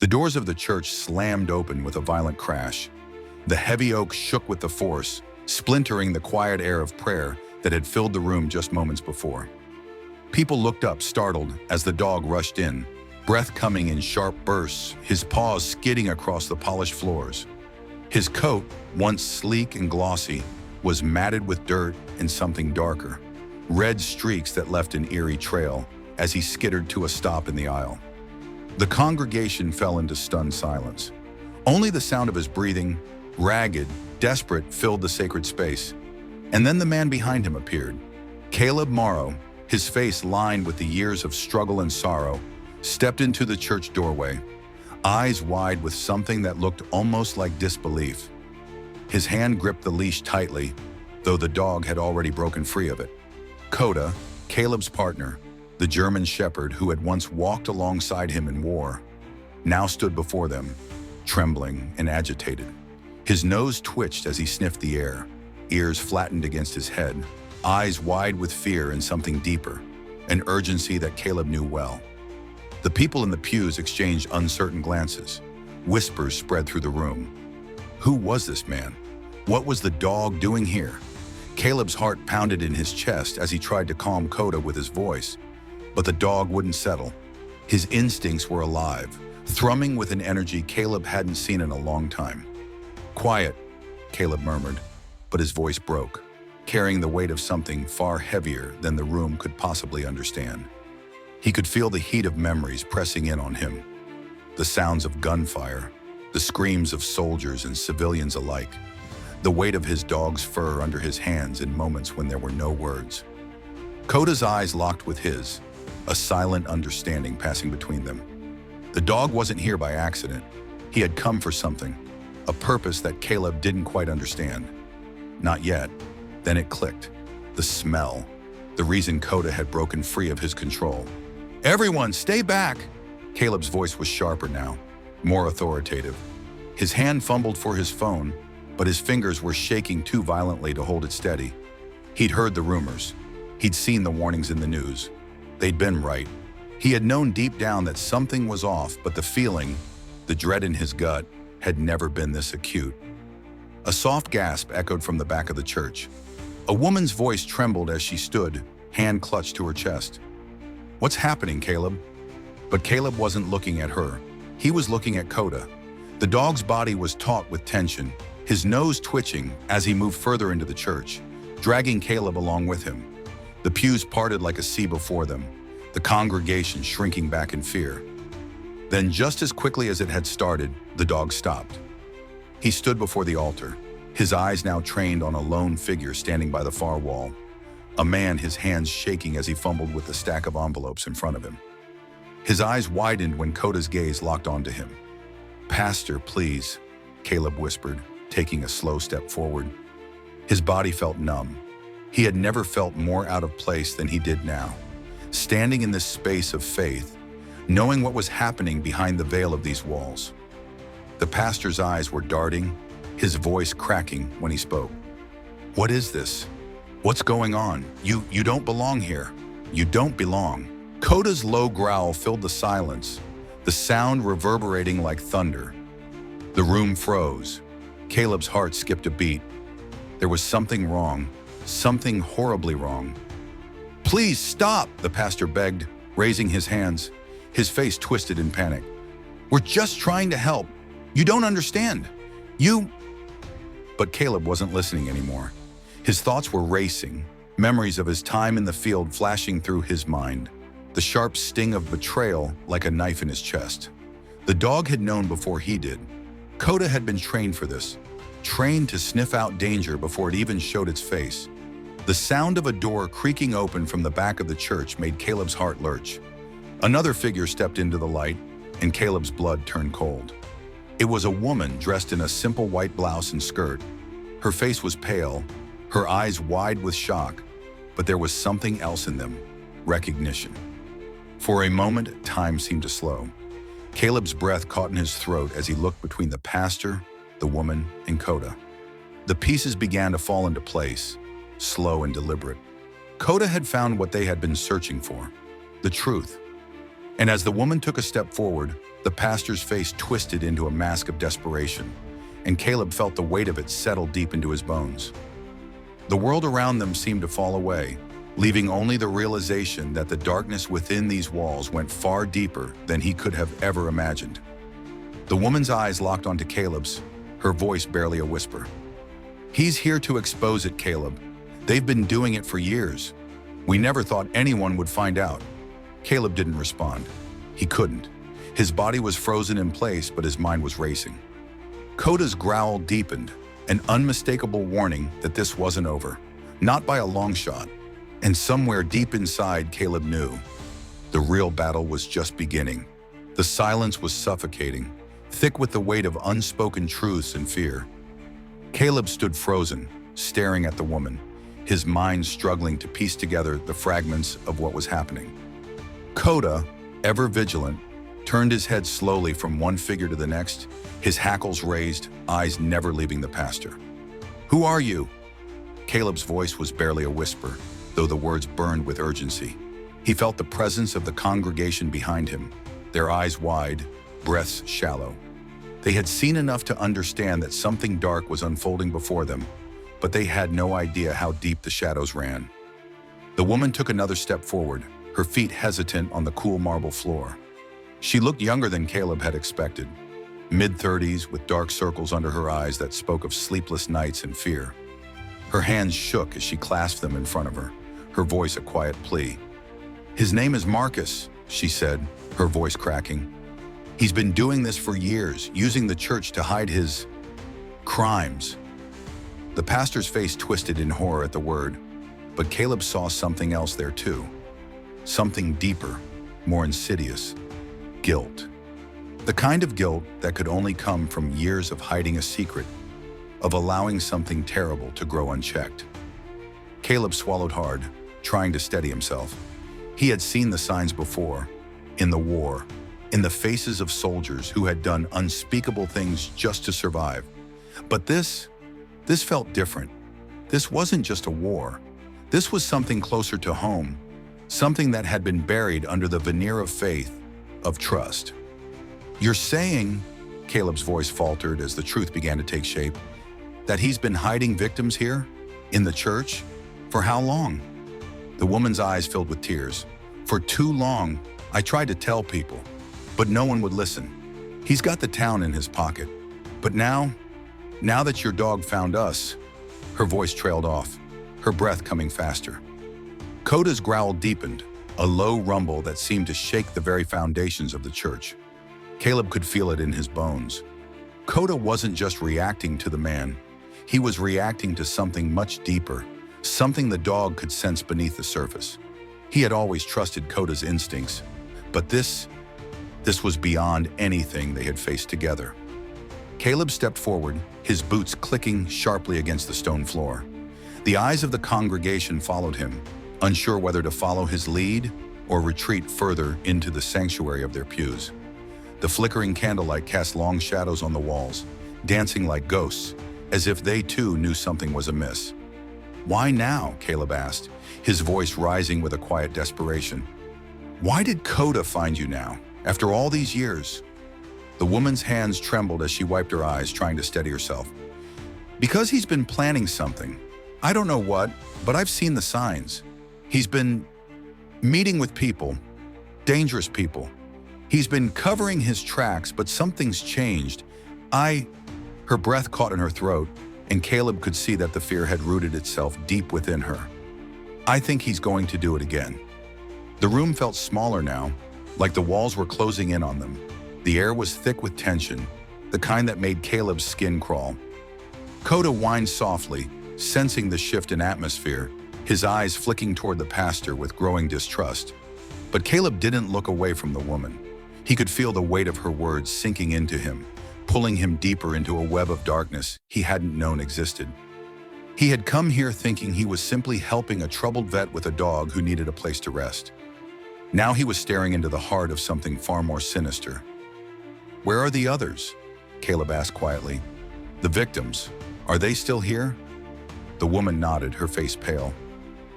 The doors of the church slammed open with a violent crash. The heavy oak shook with the force, splintering the quiet air of prayer that had filled the room just moments before. People looked up, startled, as the dog rushed in, breath coming in sharp bursts, his paws skidding across the polished floors. His coat, once sleek and glossy, was matted with dirt and something darker, red streaks that left an eerie trail as he skittered to a stop in the aisle. The congregation fell into stunned silence. Only the sound of his breathing, ragged, desperate, filled the sacred space. And then the man behind him appeared. Caleb Morrow, his face lined with the years of struggle and sorrow, stepped into the church doorway, eyes wide with something that looked almost like disbelief. His hand gripped the leash tightly, though the dog had already broken free of it. Coda, Caleb's partner, the German shepherd who had once walked alongside him in war, now stood before them, trembling and agitated. His nose twitched as he sniffed the air, ears flattened against his head, eyes wide with fear and something deeper, an urgency that Caleb knew well. The people in the pews exchanged uncertain glances. Whispers spread through the room. Who was this man? What was the dog doing here? Caleb's heart pounded in his chest as he tried to calm Coda with his voice, but the dog wouldn't settle. His instincts were alive, thrumming with an energy Caleb hadn't seen in a long time. Quiet, Caleb murmured, but his voice broke, carrying the weight of something far heavier than the room could possibly understand. He could feel the heat of memories pressing in on him, the sounds of gunfire, the screams of soldiers and civilians alike, the weight of his dog's fur under his hands in moments when there were no words. Coda's eyes locked with his, a silent understanding passing between them. The dog wasn't here by accident. He had come for something, a purpose that Caleb didn't quite understand. Not yet. Then it clicked. The smell. The reason Coda had broken free of his control. "Everyone, stay back!" Caleb's voice was sharper now, more authoritative. His hand fumbled for his phone, but his fingers were shaking too violently to hold it steady. He'd heard the rumors. He'd seen the warnings in the news. They'd been right. He had known deep down that something was off, but the feeling, the dread in his gut, had never been this acute. A soft gasp echoed from the back of the church. A woman's voice trembled as she stood, hand clutched to her chest. "What's happening, Caleb?" But Caleb wasn't looking at her. He was looking at Coda. The dog's body was taut with tension, his nose twitching as he moved further into the church, dragging Caleb along with him. The pews parted like a sea before them, the congregation shrinking back in fear. Then, just as quickly as it had started, the dog stopped. He stood before the altar, his eyes now trained on a lone figure standing by the far wall, a man, his hands shaking as he fumbled with the stack of envelopes in front of him. His eyes widened when Coda's gaze locked onto him. "Pastor, please," Caleb whispered, taking a slow step forward. His body felt numb. He had never felt more out of place than he did now, standing in this space of faith, knowing what was happening behind the veil of these walls. The pastor's eyes were darting, his voice cracking when he spoke. "What is this? What's going on? You don't belong here. You don't belong." Coda's low growl filled the silence, the sound reverberating like thunder. The room froze. Caleb's heart skipped a beat. There was something wrong, something horribly wrong. "Please stop," the pastor begged, raising his hands, his face twisted in panic. "We're just trying to help. You don't understand. But Caleb wasn't listening anymore. His thoughts were racing, memories of his time in the field flashing through his mind, the sharp sting of betrayal like a knife in his chest. The dog had known before he did. Coda had been trained for this, trained to sniff out danger before it even showed its face. The sound of a door creaking open from the back of the church made Caleb's heart lurch. Another figure stepped into the light, and Caleb's blood turned cold. It was a woman dressed in a simple white blouse and skirt. Her face was pale, her eyes wide with shock, but there was something else in them, recognition. For a moment, time seemed to slow. Caleb's breath caught in his throat as he looked between the pastor, the woman, and Coda. The pieces began to fall into place, slow and deliberate. Coda had found what they had been searching for, the truth. And as the woman took a step forward, the pastor's face twisted into a mask of desperation, and Caleb felt the weight of it settle deep into his bones. The world around them seemed to fall away, leaving only the realization that the darkness within these walls went far deeper than he could have ever imagined. The woman's eyes locked onto Caleb's, her voice barely a whisper. "He's here to expose it, Caleb. They've been doing it for years. We never thought anyone would find out." Caleb didn't respond. He couldn't. His body was frozen in place, but his mind was racing. Coda's growl deepened, an unmistakable warning that this wasn't over, not by a long shot. And somewhere deep inside, Caleb knew the real battle was just beginning. The silence was suffocating, thick with the weight of unspoken truths and fear. Caleb stood frozen, staring at the woman, his mind struggling to piece together the fragments of what was happening. Coda, ever vigilant, turned his head slowly from one figure to the next, his hackles raised, eyes never leaving the pastor. "Who are you?" Caleb's voice was barely a whisper, though the words burned with urgency. He felt the presence of the congregation behind him, their eyes wide, breaths shallow. They had seen enough to understand that something dark was unfolding before them, but they had no idea how deep the shadows ran. The woman took another step forward, her feet hesitant on the cool marble floor. She looked younger than Caleb had expected, mid-30s with dark circles under her eyes that spoke of sleepless nights and fear. Her hands shook as she clasped them in front of her, her voice a quiet plea. "His name is Marcus," she said, her voice cracking. "He's been doing this for years, using the church to hide his crimes." The pastor's face twisted in horror at the word, but Caleb saw something else there too. Something deeper, more insidious. Guilt. The kind of guilt that could only come from years of hiding a secret, of allowing something terrible to grow unchecked. Caleb swallowed hard, trying to steady himself. He had seen the signs before, in the war, in the faces of soldiers who had done unspeakable things just to survive. But this felt different. This wasn't just a war. This was something closer to home, something that had been buried under the veneer of faith, of trust. "You're saying," Caleb's voice faltered as the truth began to take shape, "that he's been hiding victims here, in the church? For how long?" The woman's eyes filled with tears. "For too long. I tried to tell people, but no one would listen. He's got the town in his pocket. But now that your dog found us," her voice trailed off, her breath coming faster. Coda's growl deepened, a low rumble that seemed to shake the very foundations of the church. Caleb could feel it in his bones. Coda wasn't just reacting to the man. He was reacting to something much deeper, something the dog could sense beneath the surface. He had always trusted Coda's instincts, but this was beyond anything they had faced together. Caleb stepped forward, his boots clicking sharply against the stone floor. The eyes of the congregation followed him, unsure whether to follow his lead or retreat further into the sanctuary of their pews. The flickering candlelight cast long shadows on the walls, dancing like ghosts, as if they too knew something was amiss. "Why now?" Caleb asked, his voice rising with a quiet desperation. "Why did Coda find you now, after all these years?" The woman's hands trembled as she wiped her eyes, trying to steady herself. "Because he's been planning something. I don't know what, but I've seen the signs. He's been meeting with people, dangerous people. He's been covering his tracks, but something's changed. Her breath caught in her throat, and Caleb could see that the fear had rooted itself deep within her. "I think he's going to do it again." The room felt smaller now, like the walls were closing in on them. The air was thick with tension, the kind that made Caleb's skin crawl. Coda whined softly, sensing the shift in atmosphere, his eyes flicking toward the pastor with growing distrust. But Caleb didn't look away from the woman. He could feel the weight of her words sinking into him, pulling him deeper into a web of darkness he hadn't known existed. He had come here thinking he was simply helping a troubled vet with a dog who needed a place to rest. Now he was staring into the heart of something far more sinister. "Where are the others?" Caleb asked quietly. "The victims, are they still here?" The woman nodded, her face pale.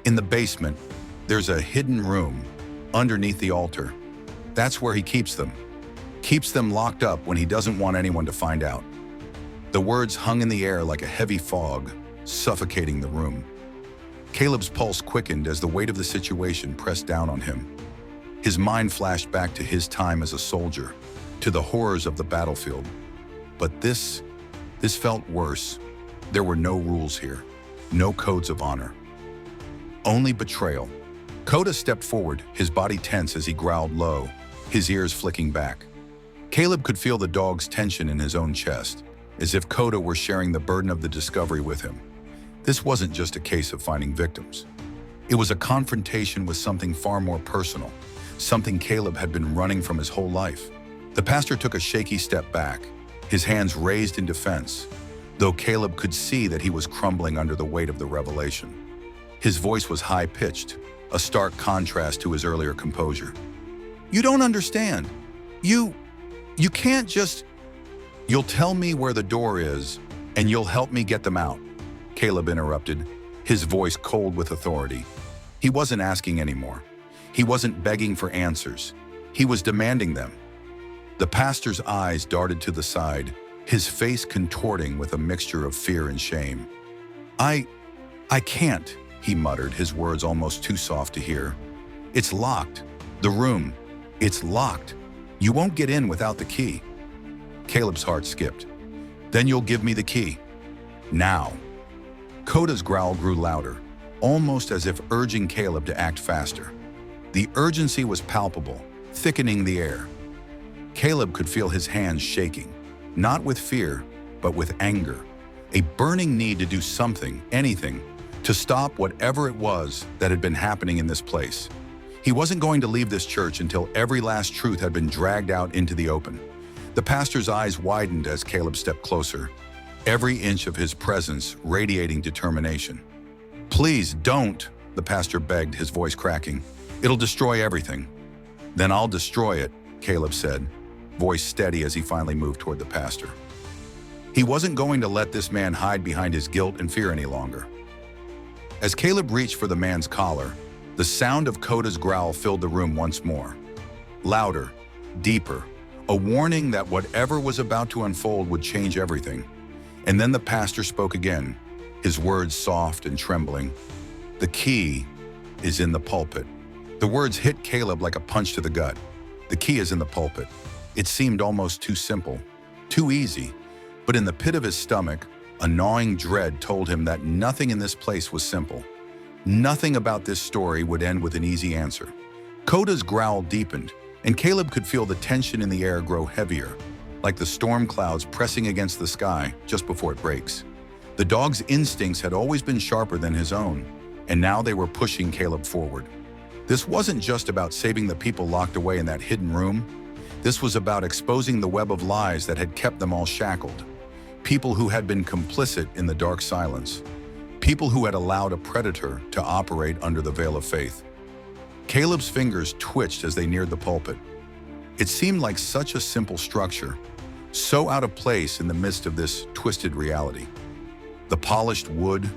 "In the basement, there's a hidden room, underneath the altar. That's where he keeps them. Keeps them locked up when he doesn't want anyone to find out. The words hung in the air like a heavy fog, suffocating the room. Caleb's pulse quickened as the weight of the situation pressed down on him. His mind flashed back to his time as a soldier, to the horrors of the battlefield. But this felt worse. There were no rules here, no codes of honor. Only betrayal. Coda stepped forward, his body tense as he growled low, his ears flicking back. Caleb could feel the dog's tension in his own chest, as if Coda were sharing the burden of the discovery with him. This wasn't just a case of finding victims. It was a confrontation with something far more personal, something Caleb had been running from his whole life. The pastor took a shaky step back, his hands raised in defense, though Caleb could see that he was crumbling under the weight of the revelation. His voice was high-pitched, a stark contrast to his earlier composure. "You don't understand. You can't just... You'll tell me where the door is, and you'll help me get them out," Caleb interrupted, his voice cold with authority. He wasn't asking anymore. He wasn't begging for answers. He was demanding them. The pastor's eyes darted to the side, his face contorting with a mixture of fear and shame. I can't," he muttered, his words almost too soft to hear. "It's locked. The room. It's locked. You won't get in without the key." Caleb's heart skipped. "Then you'll give me the key. Now." Coda's growl grew louder, almost as if urging Caleb to act faster. The urgency was palpable, thickening the air. Caleb could feel his hands shaking, not with fear, but with anger, a burning need to do something, anything, to stop whatever it was that had been happening in this place. He wasn't going to leave this church until every last truth had been dragged out into the open. The pastor's eyes widened as Caleb stepped closer, every inch of his presence radiating determination. "Please don't," the pastor begged, his voice cracking. "It'll destroy everything." "Then I'll destroy it," Caleb said, voice steady as he finally moved toward the pastor. He wasn't going to let this man hide behind his guilt and fear any longer. As Caleb reached for the man's collar, the sound of Coda's growl filled the room once more. Louder, deeper, a warning that whatever was about to unfold would change everything. And then the pastor spoke again, his words soft and trembling. "The key is in the pulpit." The words hit Caleb like a punch to the gut. The key is in the pulpit. It seemed almost too simple, too easy, but in the pit of his stomach, a gnawing dread told him that nothing in this place was simple. Nothing about this story would end with an easy answer. Coda's growl deepened, and Caleb could feel the tension in the air grow heavier, like the storm clouds pressing against the sky just before it breaks. The dog's instincts had always been sharper than his own, and now they were pushing Caleb forward. This wasn't just about saving the people locked away in that hidden room. This was about exposing the web of lies that had kept them all shackled. People who had been complicit in the dark silence. People who had allowed a predator to operate under the veil of faith. Caleb's fingers twitched as they neared the pulpit. It seemed like such a simple structure, so out of place in the midst of this twisted reality. The polished wood,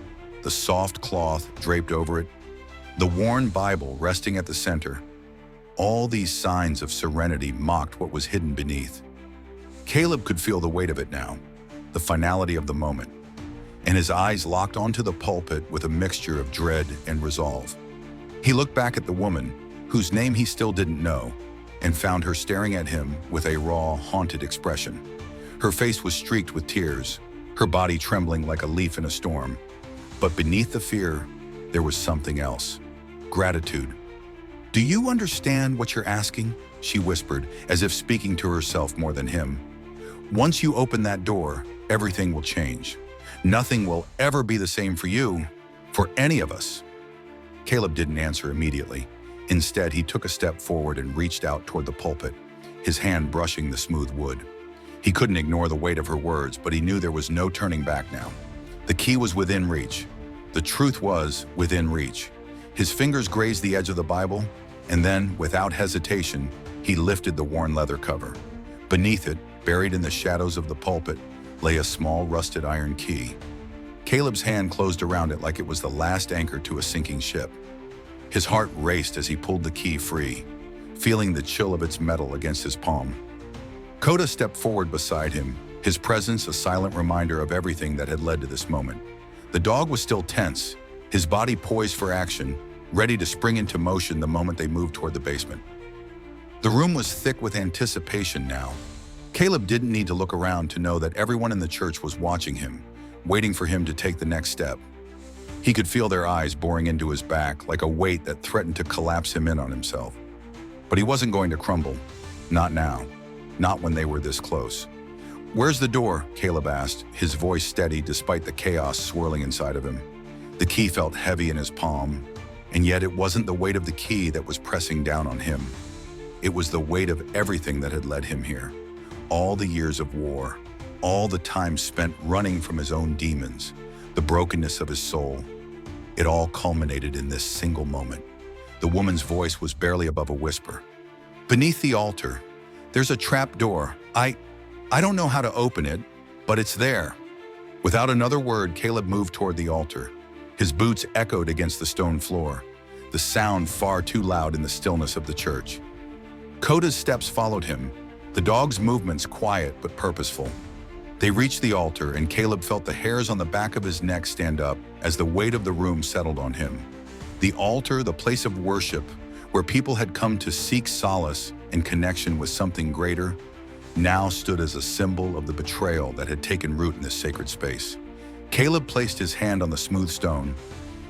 the soft cloth draped over it, the worn Bible resting at the center. All these signs of serenity mocked what was hidden beneath. Caleb could feel the weight of it now, the finality of the moment, and his eyes locked onto the pulpit with a mixture of dread and resolve. He looked back at the woman, whose name he still didn't know, and found her staring at him with a raw, haunted expression. Her face was streaked with tears, her body trembling like a leaf in a storm. But beneath the fear, there was something else. Gratitude. "Do you understand what you're asking?" she whispered, as if speaking to herself more than him. "Once you open that door, everything will change. Nothing will ever be the same for you, for any of us." Caleb didn't answer immediately. Instead, he took a step forward and reached out toward the pulpit, his hand brushing the smooth wood. He couldn't ignore the weight of her words, but he knew there was no turning back now. The key was within reach. The truth was within reach. His fingers grazed the edge of the Bible, and then, without hesitation, he lifted the worn leather cover. Beneath it, buried in the shadows of the pulpit, lay a small rusted iron key. Caleb's hand closed around it like it was the last anchor to a sinking ship. His heart raced as he pulled the key free, feeling the chill of its metal against his palm. Coda stepped forward beside him, his presence a silent reminder of everything that had led to this moment. The dog was still tense, his body poised for action, ready to spring into motion the moment they moved toward the basement. The room was thick with anticipation now. Caleb didn't need to look around to know that everyone in the church was watching him, waiting for him to take the next step. He could feel their eyes boring into his back like a weight that threatened to collapse him in on himself. But he wasn't going to crumble. Not now. Not when they were this close. "Where's the door?" Caleb asked, his voice steady despite the chaos swirling inside of him. The key felt heavy in his palm, and yet it wasn't the weight of the key that was pressing down on him. It was the weight of everything that had led him here. All the years of war, all the time spent running from his own demons, the brokenness of his soul. It all culminated in this single moment. The woman's voice was barely above a whisper. "Beneath the altar, there's a trap door. I don't know how to open it, but it's there." Without another word, Caleb moved toward the altar. His boots echoed against the stone floor, the sound far too loud in the stillness of the church. Coda's steps followed him, the dog's movements quiet but purposeful. They reached the altar, and Caleb felt the hairs on the back of his neck stand up as the weight of the room settled on him. The altar, the place of worship, where people had come to seek solace and connection with something greater, now stood as a symbol of the betrayal that had taken root in this sacred space. Caleb placed his hand on the smooth stone,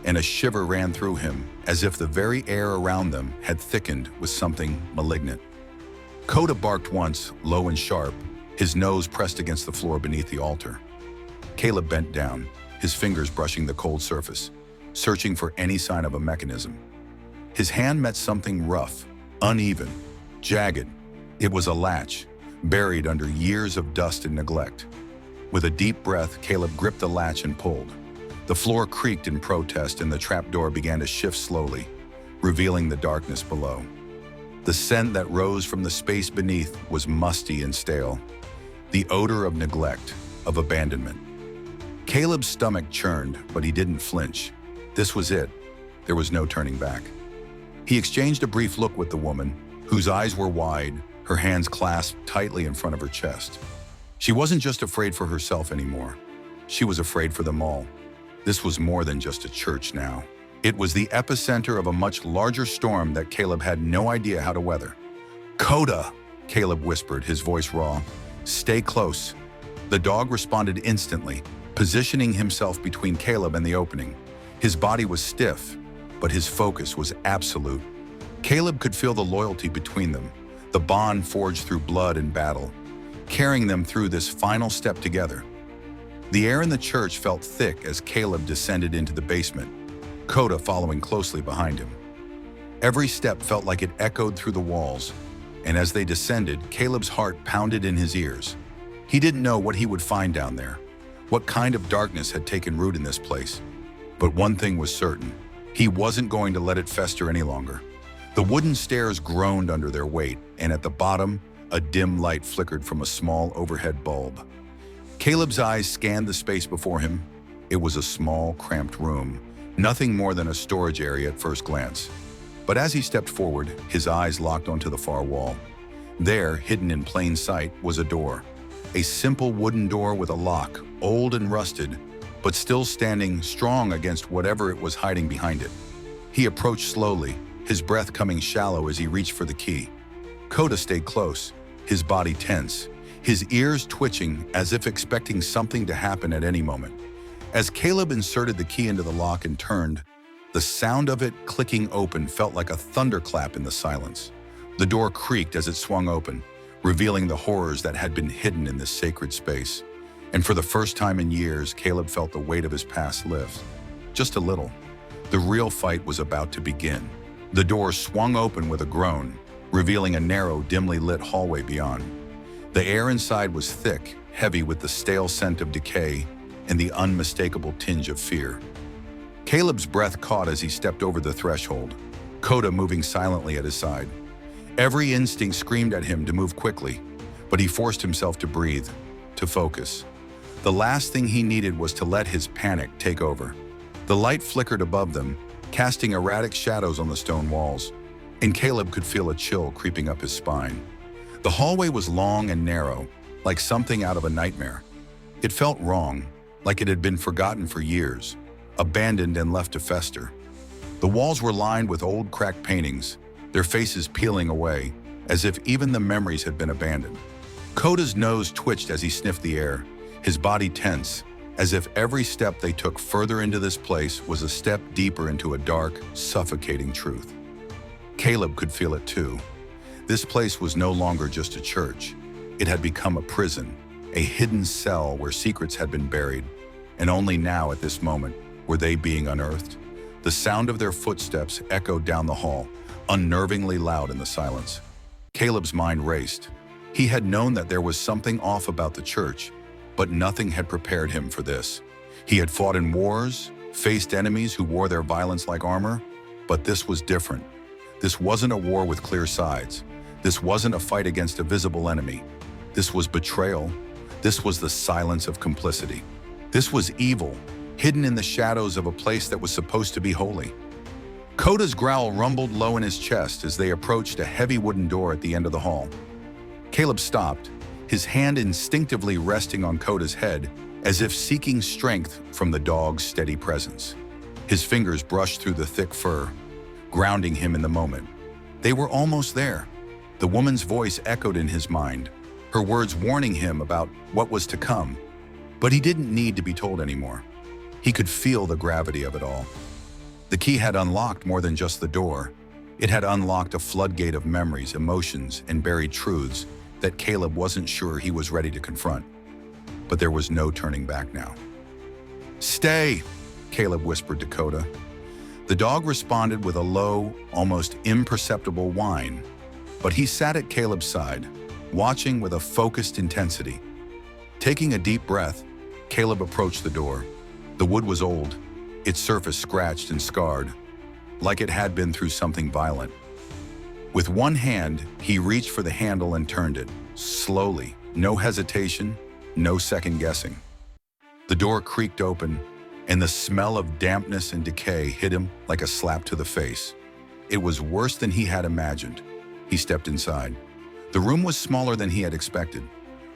and a shiver ran through him, as if the very air around them had thickened with something malignant. Coda barked once, low and sharp, his nose pressed against the floor beneath the altar. Caleb bent down, his fingers brushing the cold surface, searching for any sign of a mechanism. His hand met something rough, uneven, jagged. It was a latch, buried under years of dust and neglect. With a deep breath, Caleb gripped the latch and pulled. The floor creaked in protest, and the trapdoor began to shift slowly, revealing the darkness below. The scent that rose from the space beneath was musty and stale, the odor of neglect, of abandonment. Caleb's stomach churned, but he didn't flinch. This was it. There was no turning back. He exchanged a brief look with the woman, whose eyes were wide, her hands clasped tightly in front of her chest. She wasn't just afraid for herself anymore. She was afraid for them all. This was more than just a church now. It was the epicenter of a much larger storm that Caleb had no idea how to weather. "Coda," Caleb whispered, his voice raw. "Stay close." The dog responded instantly, positioning himself between Caleb and the opening. His body was stiff, but his focus was absolute. Caleb could feel the loyalty between them, the bond forged through blood and battle, carrying them through this final step together. The air in the church felt thick as Caleb descended into the basement, Coda following closely behind him. Every step felt like it echoed through the walls, and as they descended, Caleb's heart pounded in his ears. He didn't know what he would find down there, what kind of darkness had taken root in this place. But one thing was certain, he wasn't going to let it fester any longer. The wooden stairs groaned under their weight, and at the bottom, a dim light flickered from a small overhead bulb. Caleb's eyes scanned the space before him. It was a small, cramped room, nothing more than a storage area at first glance. But as he stepped forward, his eyes locked onto the far wall. There, hidden in plain sight, was a door. A simple wooden door with a lock, old and rusted, but still standing strong against whatever it was hiding behind it. He approached slowly, his breath coming shallow as he reached for the key. Coda stayed close, his body tense, his ears twitching as if expecting something to happen at any moment. As Caleb inserted the key into the lock and turned, the sound of it clicking open felt like a thunderclap in the silence. The door creaked as it swung open, revealing the horrors that had been hidden in this sacred space. And for the first time in years, Caleb felt the weight of his past lift. Just a little. The real fight was about to begin. The door swung open with a groan, revealing a narrow, dimly lit hallway beyond. The air inside was thick, heavy with the stale scent of decay and the unmistakable tinge of fear. Caleb's breath caught as he stepped over the threshold, Coda moving silently at his side. Every instinct screamed at him to move quickly, but he forced himself to breathe, to focus. The last thing he needed was to let his panic take over. The light flickered above them, casting erratic shadows on the stone walls. and Caleb could feel a chill creeping up his spine. The hallway was long and narrow, like something out of a nightmare. It felt wrong, like it had been forgotten for years, abandoned and left to fester. The walls were lined with old cracked paintings, their faces peeling away, as if even the memories had been abandoned. Coda's nose twitched as he sniffed the air, his body tense, as if every step they took further into this place was a step deeper into a dark, suffocating truth. Caleb could feel it too. This place was no longer just a church. It had become a prison, a hidden cell where secrets had been buried, and only now at this moment were they being unearthed. The sound of their footsteps echoed down the hall, unnervingly loud in the silence. Caleb's mind raced. He had known that there was something off about the church, but nothing had prepared him for this. He had fought in wars, faced enemies who wore their violence like armor, but this was different. This wasn't a war with clear sides. This wasn't a fight against a visible enemy. This was betrayal. This was the silence of complicity. This was evil, hidden in the shadows of a place that was supposed to be holy. Coda's growl rumbled low in his chest as they approached a heavy wooden door at the end of the hall. Caleb stopped, his hand instinctively resting on Coda's head, as if seeking strength from the dog's steady presence. His fingers brushed through the thick fur, grounding him in the moment. They were almost there. The woman's voice echoed in his mind, her words warning him about what was to come. But he didn't need to be told anymore. He could feel the gravity of it all. The key had unlocked more than just the door. It had unlocked a floodgate of memories, emotions, and buried truths that Caleb wasn't sure he was ready to confront. But there was no turning back now. "Stay," Caleb whispered to Coda. The dog responded with a low, almost imperceptible whine, but he sat at Caleb's side, watching with a focused intensity. Taking a deep breath, Caleb approached the door. The wood was old, its surface scratched and scarred, like it had been through something violent. With one hand, he reached for the handle and turned it, slowly, no hesitation, no second guessing. The door creaked open, and the smell of dampness and decay hit him like a slap to the face. It was worse than he had imagined. He stepped inside. The room was smaller than he had expected.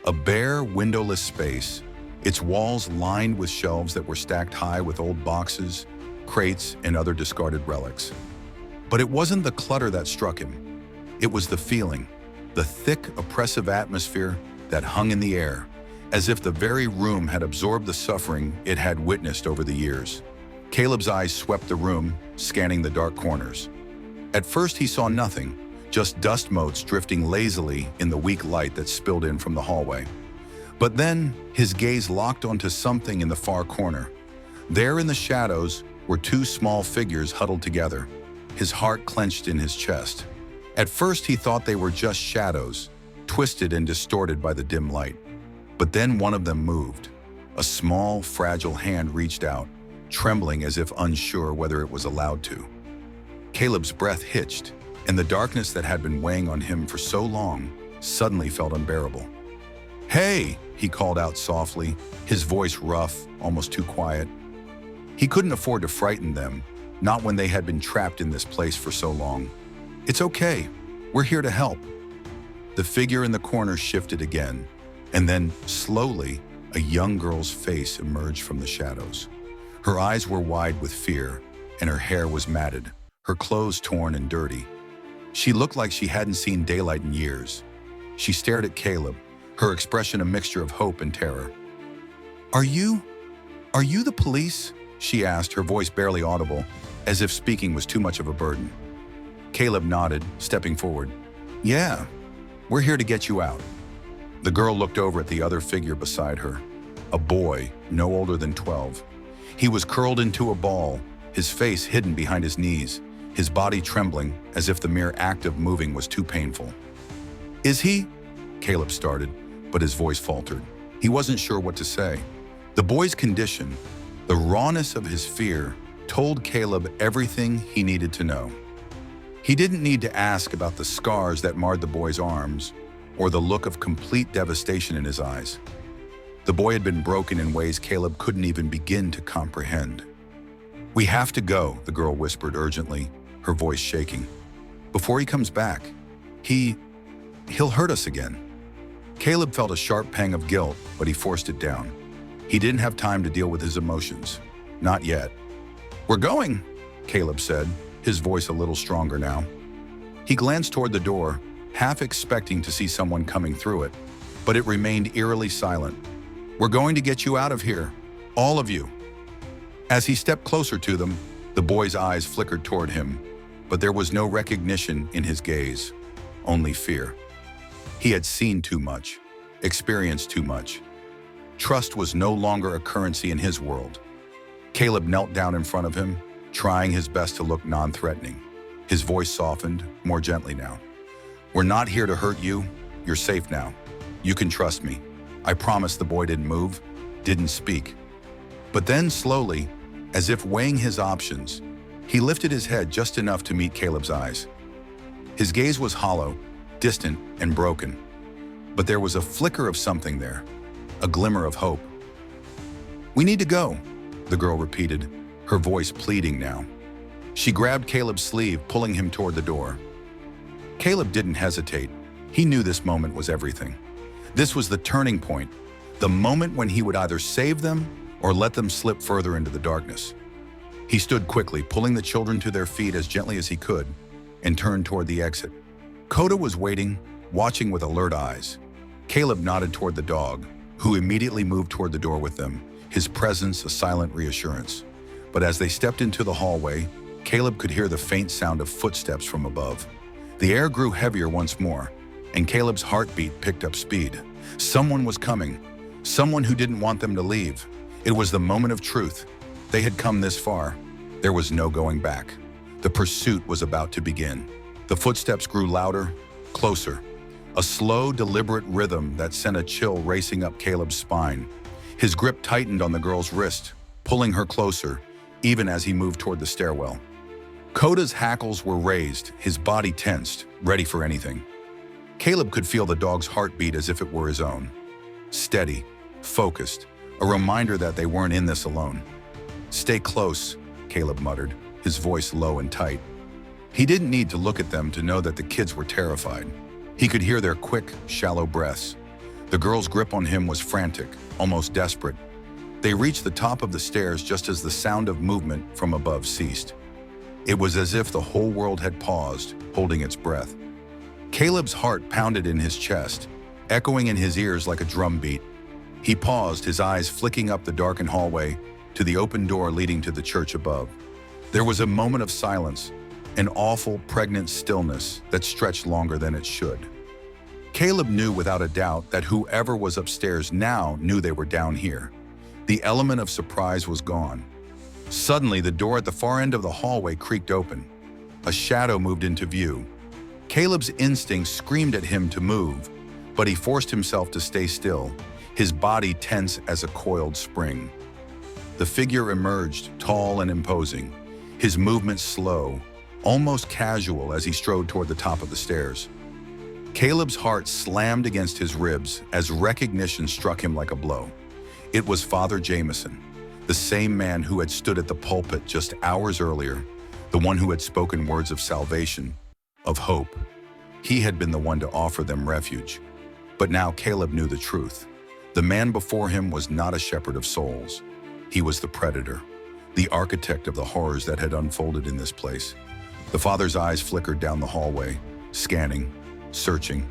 A bare, windowless space, its walls lined with shelves that were stacked high with old boxes, crates, and other discarded relics. But it wasn't the clutter that struck him. It was the feeling, the thick, oppressive atmosphere that hung in the air, as if the very room had absorbed the suffering it had witnessed over the years. Caleb's eyes swept the room, scanning the dark corners. At first he saw nothing, just dust motes drifting lazily in the weak light that spilled in from the hallway. But then his gaze locked onto something in the far corner. There in the shadows were two small figures huddled together, his heart clenched in his chest. At first he thought they were just shadows, twisted and distorted by the dim light. But then one of them moved. A small, fragile hand reached out, trembling as if unsure whether it was allowed to. Caleb's breath hitched, and the darkness that had been weighing on him for so long suddenly felt unbearable. "Hey!" he called out softly, his voice rough, almost too quiet. He couldn't afford to frighten them, not when they had been trapped in this place for so long. "It's okay. We're here to help." The figure in the corner shifted again, and then, slowly, a young girl's face emerged from the shadows. Her eyes were wide with fear, and her hair was matted, her clothes torn and dirty. She looked like she hadn't seen daylight in years. She stared at Caleb, her expression a mixture of hope and terror. Are you the police?" she asked, her voice barely audible, as if speaking was too much of a burden. Caleb nodded, stepping forward. "Yeah, we're here to get you out." The girl looked over at the other figure beside her, a boy no older than 12. He was curled into a ball, his face hidden behind his knees, his body trembling as if the mere act of moving was too painful. "Is he?" Caleb started, but his voice faltered. He wasn't sure what to say. The boy's condition, the rawness of his fear, told Caleb everything he needed to know. He didn't need to ask about the scars that marred the boy's arms, or the look of complete devastation in his eyes. The boy had been broken in ways Caleb couldn't even begin to comprehend. "We have to go," the girl whispered urgently, her voice shaking. Before he comes back, he'll hurt us again. Caleb felt a sharp pang of guilt, but he forced it down. He didn't have time to deal with his emotions. Not yet. "We're going," Caleb said, his voice a little stronger now. He glanced toward the door, half expecting to see someone coming through it, but it remained eerily silent. "We're going to get you out of here. All of you." As he stepped closer to them, the boy's eyes flickered toward him, but there was no recognition in his gaze, only fear. He had seen too much, experienced too much. Trust was no longer a currency in his world. Caleb knelt down in front of him, trying his best to look non-threatening. His voice softened, more gently now. "We're not here to hurt you. You're safe now. You can trust me." I promise. The boy didn't move, didn't speak. But then slowly, as if weighing his options, he lifted his head just enough to meet Caleb's eyes. His gaze was hollow, distant, and broken. But there was a flicker of something there, a glimmer of hope. "We need to go," the girl repeated, her voice pleading now. She grabbed Caleb's sleeve, pulling him toward the door. Caleb didn't hesitate. He knew this moment was everything. This was the turning point, the moment when he would either save them or let them slip further into the darkness. He stood quickly, pulling the children to their feet as gently as he could, and turned toward the exit. Coda was waiting, watching with alert eyes. Caleb nodded toward the dog, who immediately moved toward the door with them, his presence a silent reassurance. But as they stepped into the hallway, Caleb could hear the faint sound of footsteps from above. The air grew heavier once more, and Caleb's heartbeat picked up speed. Someone was coming, someone who didn't want them to leave. It was the moment of truth. They had come this far. There was no going back. The pursuit was about to begin. The footsteps grew louder, closer. A slow, deliberate rhythm that sent a chill racing up Caleb's spine. His grip tightened on the girl's wrist, pulling her closer, even as he moved toward the stairwell. Coda's hackles were raised, his body tensed, ready for anything. Caleb could feel the dog's heartbeat as if it were his own. Steady, focused, a reminder that they weren't in this alone. "Stay close," Caleb muttered, his voice low and tight. He didn't need to look at them to know that the kids were terrified. He could hear their quick, shallow breaths. The girl's grip on him was frantic, almost desperate. They reached the top of the stairs just as the sound of movement from above ceased. It was as if the whole world had paused, holding its breath. Caleb's heart pounded in his chest, echoing in his ears like a drumbeat. He paused, his eyes flicking up the darkened hallway to the open door leading to the church above. There was a moment of silence, an awful, pregnant stillness that stretched longer than it should. Caleb knew without a doubt that whoever was upstairs now knew they were down here. The element of surprise was gone. Suddenly, the door at the far end of the hallway creaked open. A shadow moved into view. Caleb's instincts screamed at him to move, but he forced himself to stay still, his body tense as a coiled spring. The figure emerged, tall and imposing, his movements slow, almost casual as he strode toward the top of the stairs. Caleb's heart slammed against his ribs as recognition struck him like a blow. It was Father Jameson, the same man who had stood at the pulpit just hours earlier, the one who had spoken words of salvation, of hope. He had been the one to offer them refuge. But now Caleb knew the truth. The man before him was not a shepherd of souls. He was the predator, the architect of the horrors that had unfolded in this place. The father's eyes flickered down the hallway, scanning, searching.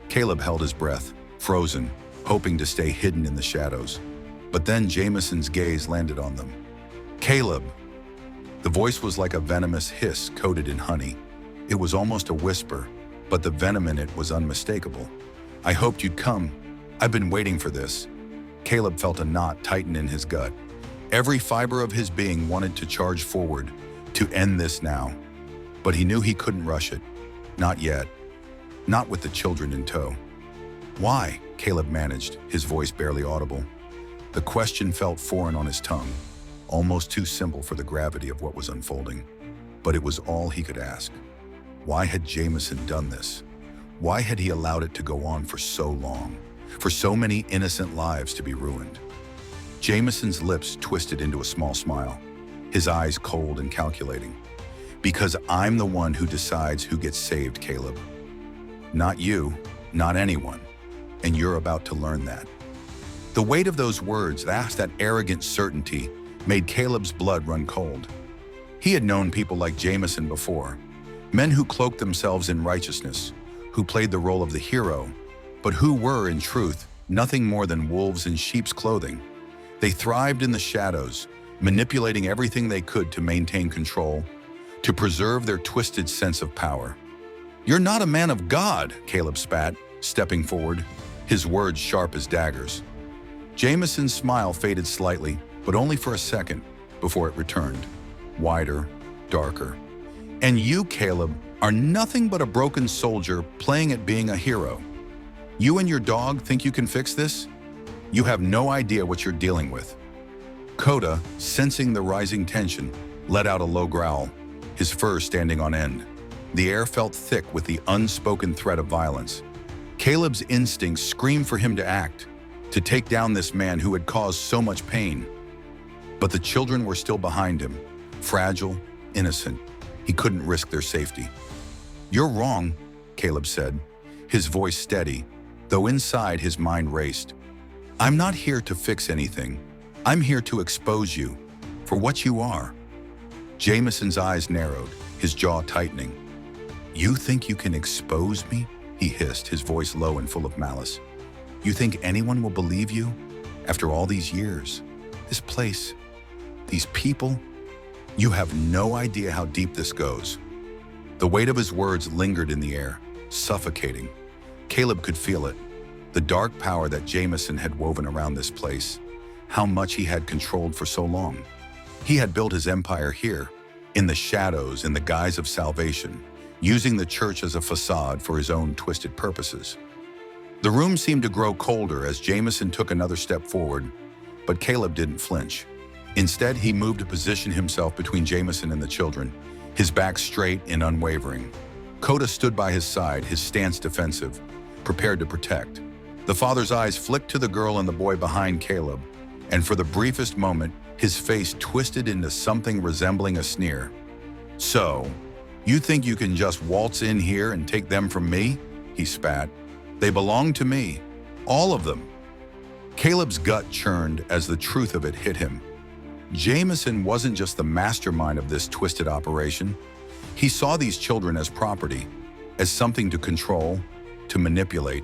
Caleb held his breath, frozen, hoping to stay hidden in the shadows. But then Jameson's gaze landed on them. "Caleb!" The voice was like a venomous hiss coated in honey. It was almost a whisper, but the venom in it was unmistakable. "I hoped you'd come. I've been waiting for this." Caleb felt a knot tighten in his gut. Every fiber of his being wanted to charge forward, to end this now. But he knew he couldn't rush it. Not yet. Not with the children in tow. "Why?" Caleb managed, his voice barely audible. The question felt foreign on his tongue, almost too simple for the gravity of what was unfolding. But it was all he could ask. Why had Jameson done this? Why had he allowed it to go on for so long? For so many innocent lives to be ruined? Jameson's lips twisted into a small smile, his eyes cold and calculating. Because I'm the one who decides who gets saved, Caleb. Not you, not anyone. And you're about to learn that. The weight of those words, that arrogant certainty, made Caleb's blood run cold. He had known people like Jameson before, men who cloaked themselves in righteousness, who played the role of the hero, but who were, in truth, nothing more than wolves in sheep's clothing. They thrived in the shadows, manipulating everything they could to maintain control, to preserve their twisted sense of power. "You're not a man of God," Caleb spat, stepping forward, his words sharp as daggers. Jameson's smile faded slightly, but only for a second, before it returned, wider, darker. "And you, Caleb, are nothing but a broken soldier playing at being a hero. You and your dog think you can fix this? You have no idea what you're dealing with." Coda, sensing the rising tension, let out a low growl, his fur standing on end. The air felt thick with the unspoken threat of violence. Caleb's instincts screamed for him to act, to take down this man who had caused so much pain. But the children were still behind him, fragile, innocent. He couldn't risk their safety. "You're wrong," Caleb said, his voice steady, though inside his mind raced. "I'm not here to fix anything. I'm here to expose you for what you are." Jameson's eyes narrowed, his jaw tightening. "You think you can expose me?" he hissed, his voice low and full of malice. "You think anyone will believe you? After all these years, this place, these people? You have no idea how deep this goes." The weight of his words lingered in the air, suffocating. Caleb could feel it, the dark power that Jameson had woven around this place, how much he had controlled for so long. He had built his empire here, in the shadows, in the guise of salvation, using the church as a facade for his own twisted purposes. The room seemed to grow colder as Jameson took another step forward, but Caleb didn't flinch. Instead, he moved to position himself between Jameson and the children, his back straight and unwavering. Coda stood by his side, his stance defensive, prepared to protect. The father's eyes flicked to the girl and the boy behind Caleb, and for the briefest moment, his face twisted into something resembling a sneer. "So, you think you can just waltz in here and take them from me?" he spat. "They belong to me, all of them." Caleb's gut churned as the truth of it hit him. Jameson wasn't just the mastermind of this twisted operation. He saw these children as property, as something to control, to manipulate,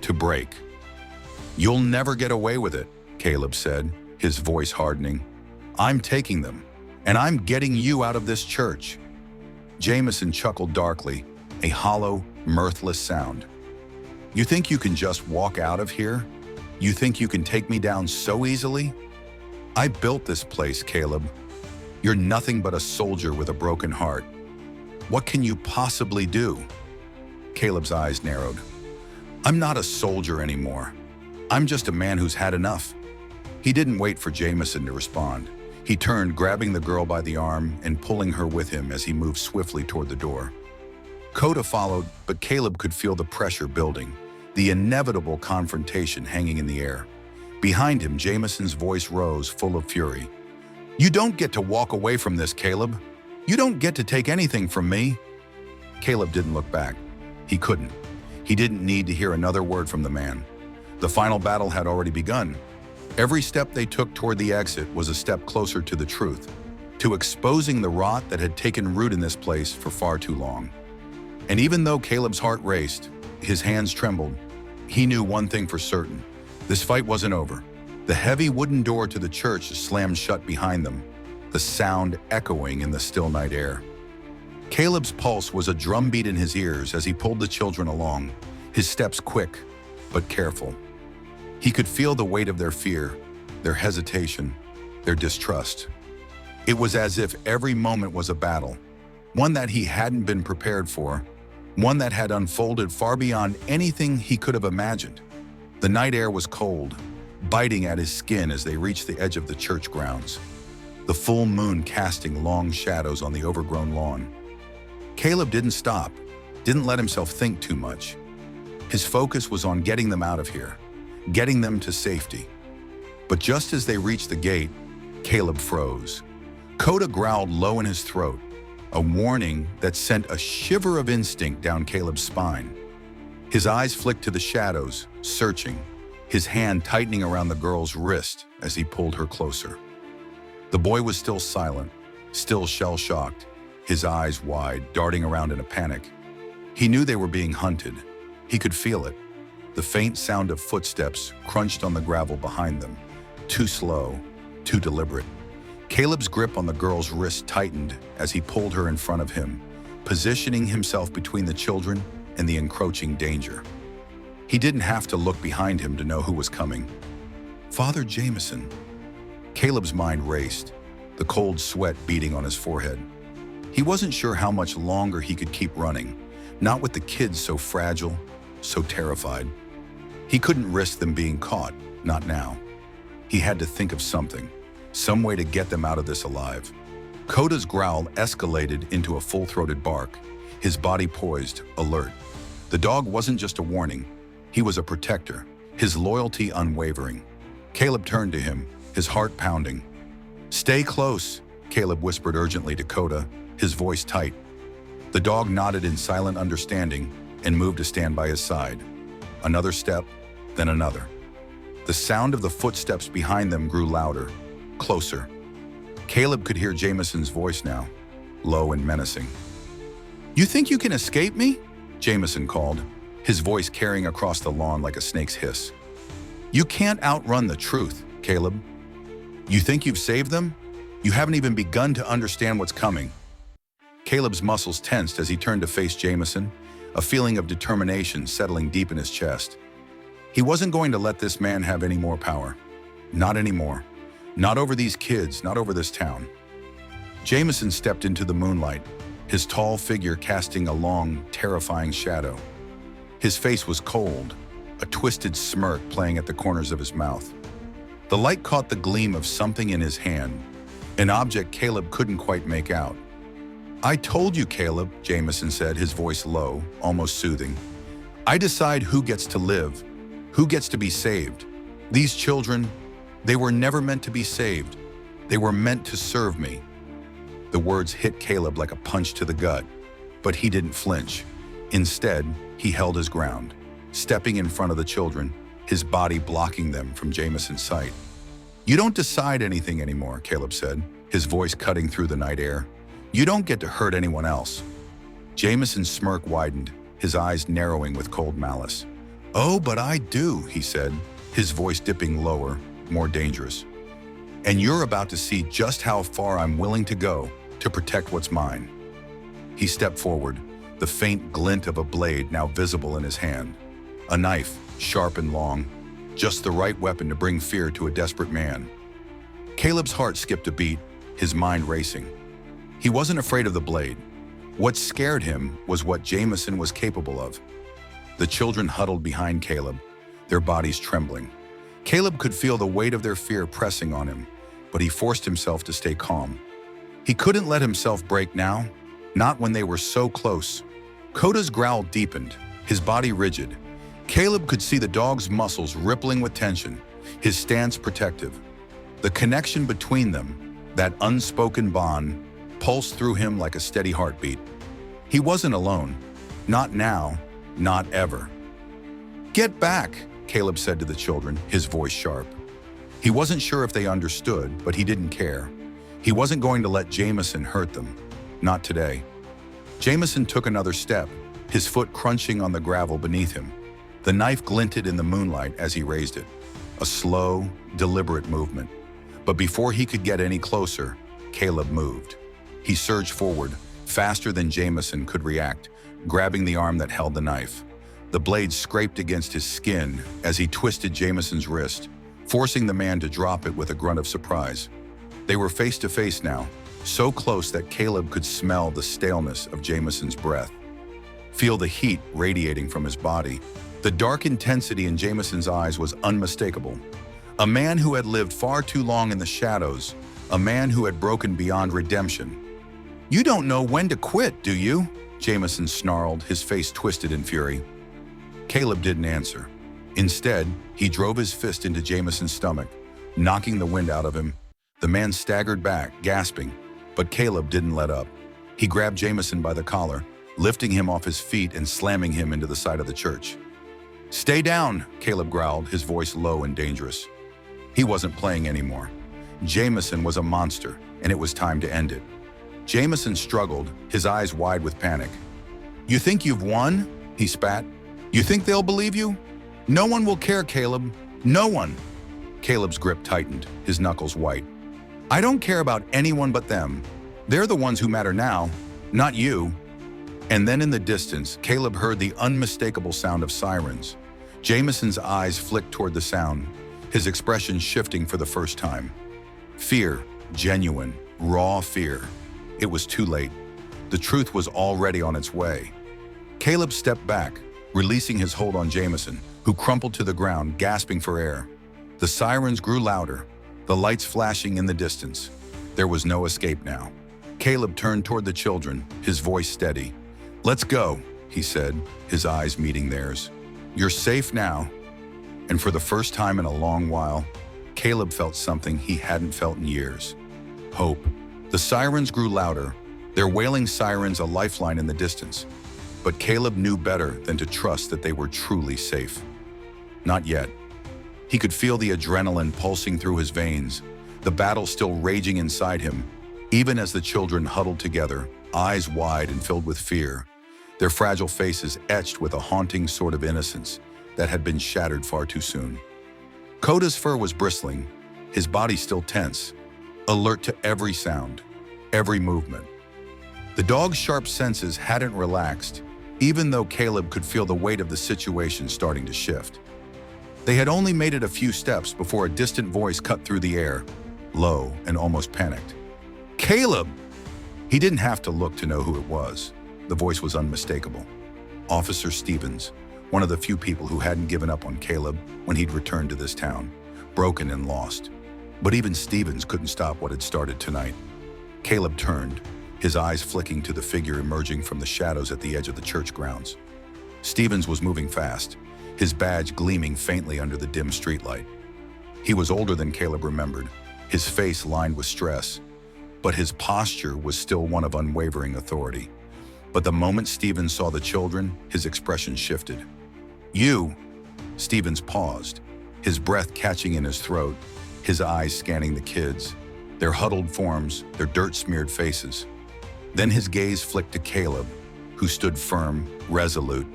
to break. "You'll never get away with it," Caleb said, his voice hardening. "I'm taking them, and I'm getting you out of this church." Jameson chuckled darkly, a hollow, mirthless sound. "You think you can just walk out of here? You think you can take me down so easily? I built this place, Caleb. You're nothing but a soldier with a broken heart. What can you possibly do?" Caleb's eyes narrowed. "I'm not a soldier anymore. I'm just a man who's had enough." He didn't wait for Jameson to respond. He turned, grabbing the girl by the arm and pulling her with him as he moved swiftly toward the door. Coda followed, but Caleb could feel the pressure building, the inevitable confrontation hanging in the air. Behind him, Jameson's voice rose, full of fury. "You don't get to walk away from this, Caleb. You don't get to take anything from me." Caleb didn't look back. He couldn't. He didn't need to hear another word from the man. The final battle had already begun. Every step they took toward the exit was a step closer to the truth, to exposing the rot that had taken root in this place for far too long. And even though Caleb's heart raced, his hands trembled, he knew one thing for certain. This fight wasn't over. The heavy wooden door to the church slammed shut behind them, the sound echoing in the still night air. Caleb's pulse was a drumbeat in his ears as he pulled the children along, his steps quick, but careful. He could feel the weight of their fear, their hesitation, their distrust. It was as if every moment was a battle, one that he hadn't been prepared for, one that had unfolded far beyond anything he could have imagined. The night air was cold, biting at his skin as they reached the edge of the church grounds, the full moon casting long shadows on the overgrown lawn. Caleb didn't stop, didn't let himself think too much. His focus was on getting them out of here, getting them to safety. But just as they reached the gate, Caleb froze. Coda growled low in his throat, a warning that sent a shiver of instinct down Caleb's spine. His eyes flicked to the shadows, searching, his hand tightening around the girl's wrist as he pulled her closer. The boy was still silent, still shell-shocked, his eyes wide, darting around in a panic. He knew they were being hunted. He could feel it. The faint sound of footsteps crunched on the gravel behind them. Too slow, too deliberate. Caleb's grip on the girl's wrist tightened as he pulled her in front of him, positioning himself between the children and the encroaching danger. He didn't have to look behind him to know who was coming. Father Jameson. Caleb's mind raced, the cold sweat beating on his forehead. He wasn't sure how much longer he could keep running, not with the kids so fragile, so terrified. He couldn't risk them being caught, not now. He had to think of something, some way to get them out of this alive. Coda's growl escalated into a full-throated bark, his body poised, alert. The dog wasn't just a warning, he was a protector, his loyalty unwavering. Caleb turned to him, his heart pounding. "Stay close," Caleb whispered urgently to Coda, his voice tight. The dog nodded in silent understanding and moved to stand by his side. Another step, then another. The sound of the footsteps behind them grew louder, closer. Caleb could hear Jameson's voice now, low and menacing. "You think you can escape me?" Jameson called, his voice carrying across the lawn like a snake's hiss. "You can't outrun the truth, Caleb. You think you've saved them? You haven't even begun to understand what's coming." Caleb's muscles tensed as he turned to face Jameson, a feeling of determination settling deep in his chest. He wasn't going to let this man have any more power. Not anymore. Not over these kids, not over this town. Jameson stepped into the moonlight, his tall figure casting a long, terrifying shadow. His face was cold, a twisted smirk playing at the corners of his mouth. The light caught the gleam of something in his hand, an object Caleb couldn't quite make out. "I told you, Caleb," Jameson said, his voice low, almost soothing. "I decide who gets to live, who gets to be saved. These children, they were never meant to be saved. They were meant to serve me." The words hit Caleb like a punch to the gut, but he didn't flinch. Instead, he held his ground, stepping in front of the children, his body blocking them from Jameson's sight. "You don't decide anything anymore," Caleb said, his voice cutting through the night air. "You don't get to hurt anyone else." Jameson's smirk widened, his eyes narrowing with cold malice. "Oh, but I do," he said, his voice dipping lower, more dangerous. "And you're about to see just how far I'm willing to go to protect what's mine." He stepped forward, the faint glint of a blade now visible in his hand. A knife, sharp and long, just the right weapon to bring fear to a desperate man. Caleb's heart skipped a beat, his mind racing. He wasn't afraid of the blade. What scared him was what Jameson was capable of. The children huddled behind Caleb, their bodies trembling. Caleb could feel the weight of their fear pressing on him, but he forced himself to stay calm. He couldn't let himself break now, not when they were so close. Coda's growl deepened, his body rigid. Caleb could see the dog's muscles rippling with tension, his stance protective. The connection between them, that unspoken bond, pulsed through him like a steady heartbeat. He wasn't alone. Not now, not ever. "Get back," Caleb said to the children, his voice sharp. He wasn't sure if they understood, but he didn't care. He wasn't going to let Jameson hurt them. Not today. Jameson took another step, his foot crunching on the gravel beneath him. The knife glinted in the moonlight as he raised it. A slow, deliberate movement. But before he could get any closer, Caleb moved. He surged forward, faster than Jameson could react, grabbing the arm that held the knife. The blade scraped against his skin as he twisted Jameson's wrist, forcing the man to drop it with a grunt of surprise. They were face to face now, so close that Caleb could smell the staleness of Jameson's breath, feel the heat radiating from his body. The dark intensity in Jameson's eyes was unmistakable. A man who had lived far too long in the shadows, a man who had broken beyond redemption. "You don't know when to quit, do you?" Jameson snarled, his face twisted in fury. Caleb didn't answer. Instead, he drove his fist into Jameson's stomach, knocking the wind out of him. The man staggered back, gasping, but Caleb didn't let up. He grabbed Jameson by the collar, lifting him off his feet and slamming him into the side of the church. "Stay down," Caleb growled, his voice low and dangerous. He wasn't playing anymore. Jameson was a monster, and it was time to end it. Jameson struggled, his eyes wide with panic. "You think you've won?" he spat. "You think they'll believe you? No one will care, Caleb. No one." Caleb's grip tightened, his knuckles white. "I don't care about anyone but them. They're the ones who matter now, not you." And then in the distance, Caleb heard the unmistakable sound of sirens. Jameson's eyes flicked toward the sound, his expression shifting for the first time. Fear, genuine, raw fear. It was too late. The truth was already on its way. Caleb stepped back, releasing his hold on Jameson, who crumpled to the ground, gasping for air. The sirens grew louder, the lights flashing in the distance. There was no escape now. Caleb turned toward the children, his voice steady. "Let's go," he said, his eyes meeting theirs. "You're safe now." And for the first time in a long while, Caleb felt something he hadn't felt in years. Hope. The sirens grew louder, their wailing sirens a lifeline in the distance. But Caleb knew better than to trust that they were truly safe. Not yet. He could feel the adrenaline pulsing through his veins, the battle still raging inside him, even as the children huddled together, eyes wide and filled with fear, their fragile faces etched with a haunting sort of innocence that had been shattered far too soon. Coda's fur was bristling, his body still tense, alert to every sound, every movement. The dog's sharp senses hadn't relaxed, even though Caleb could feel the weight of the situation starting to shift. They had only made it a few steps before a distant voice cut through the air, low and almost panicked. "Caleb!" He didn't have to look to know who it was. The voice was unmistakable. Officer Stevens, one of the few people who hadn't given up on Caleb when he'd returned to this town, broken and lost. But even Stevens couldn't stop what had started tonight. Caleb turned, his eyes flicking to the figure emerging from the shadows at the edge of the church grounds. Stevens was moving fast, his badge gleaming faintly under the dim streetlight. He was older than Caleb remembered, his face lined with stress, but his posture was still one of unwavering authority. But the moment Stevens saw the children, his expression shifted. "You!" Stevens paused, his breath catching in his throat, his eyes scanning the kids, their huddled forms, their dirt-smeared faces. Then his gaze flicked to Caleb, who stood firm, resolute,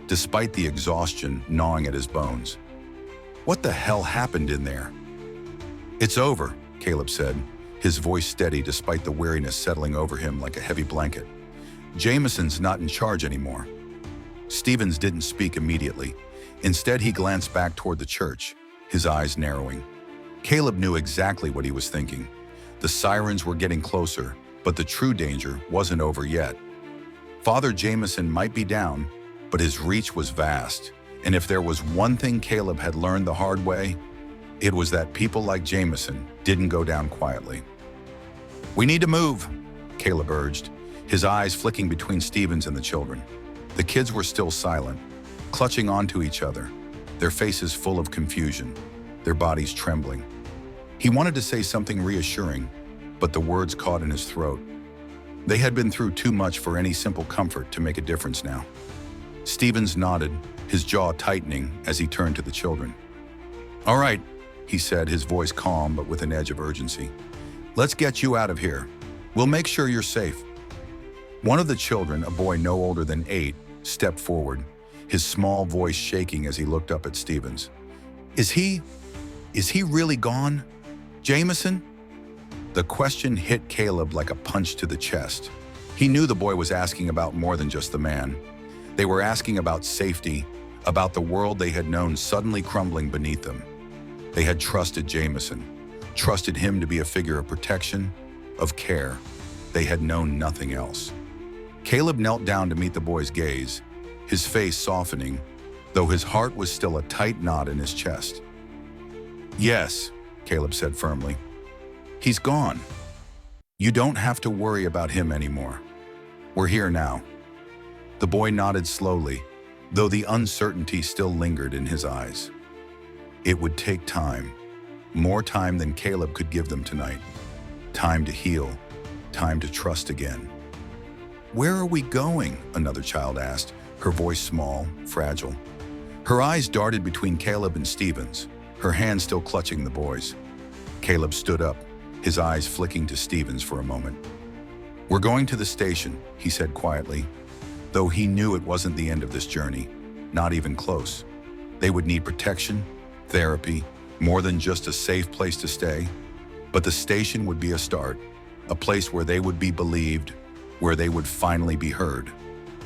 despite the exhaustion gnawing at his bones. What the hell happened in there? "It's over," Caleb said, his voice steady despite the weariness settling over him like a heavy blanket. "Jameson's not in charge anymore." Stevens didn't speak immediately. Instead, he glanced back toward the church, his eyes narrowing. Caleb knew exactly what he was thinking. The sirens were getting closer, but the true danger wasn't over yet. Father Jameson might be down, but his reach was vast, and if there was one thing Caleb had learned the hard way, it was that people like Jameson didn't go down quietly. "We need to move," Caleb urged, his eyes flicking between Stevens and the children. The kids were still silent, clutching onto each other, their faces full of confusion, their bodies trembling. He wanted to say something reassuring, but the words caught in his throat. They had been through too much for any simple comfort to make a difference now. Stevens nodded, his jaw tightening as he turned to the children. "All right," he said, his voice calm but with an edge of urgency. "Let's get you out of here. We'll make sure you're safe." One of the children, a boy no older than 8, stepped forward, his small voice shaking as he looked up at Stevens. Is he really gone? Jameson?" The question hit Caleb like a punch to the chest. He knew the boy was asking about more than just the man. They were asking about safety, about the world they had known suddenly crumbling beneath them. They had trusted Jameson, trusted him to be a figure of protection, of care. They had known nothing else. Caleb knelt down to meet the boy's gaze, his face softening, though his heart was still a tight knot in his chest. "Yes," Caleb said firmly. "He's gone. You don't have to worry about him anymore. We're here now." The boy nodded slowly, though the uncertainty still lingered in his eyes. It would take time, more time than Caleb could give them tonight. Time to heal, time to trust again. "Where are we going?" another child asked, her voice small, fragile. Her eyes darted between Caleb and Stevens, her hand still clutching the boy's. Caleb stood up, his eyes flicking to Stevens for a moment. "We're going to the station," he said quietly, though he knew it wasn't the end of this journey, not even close. They would need protection, therapy, more than just a safe place to stay. But the station would be a start, a place where they would be believed, where they would finally be heard.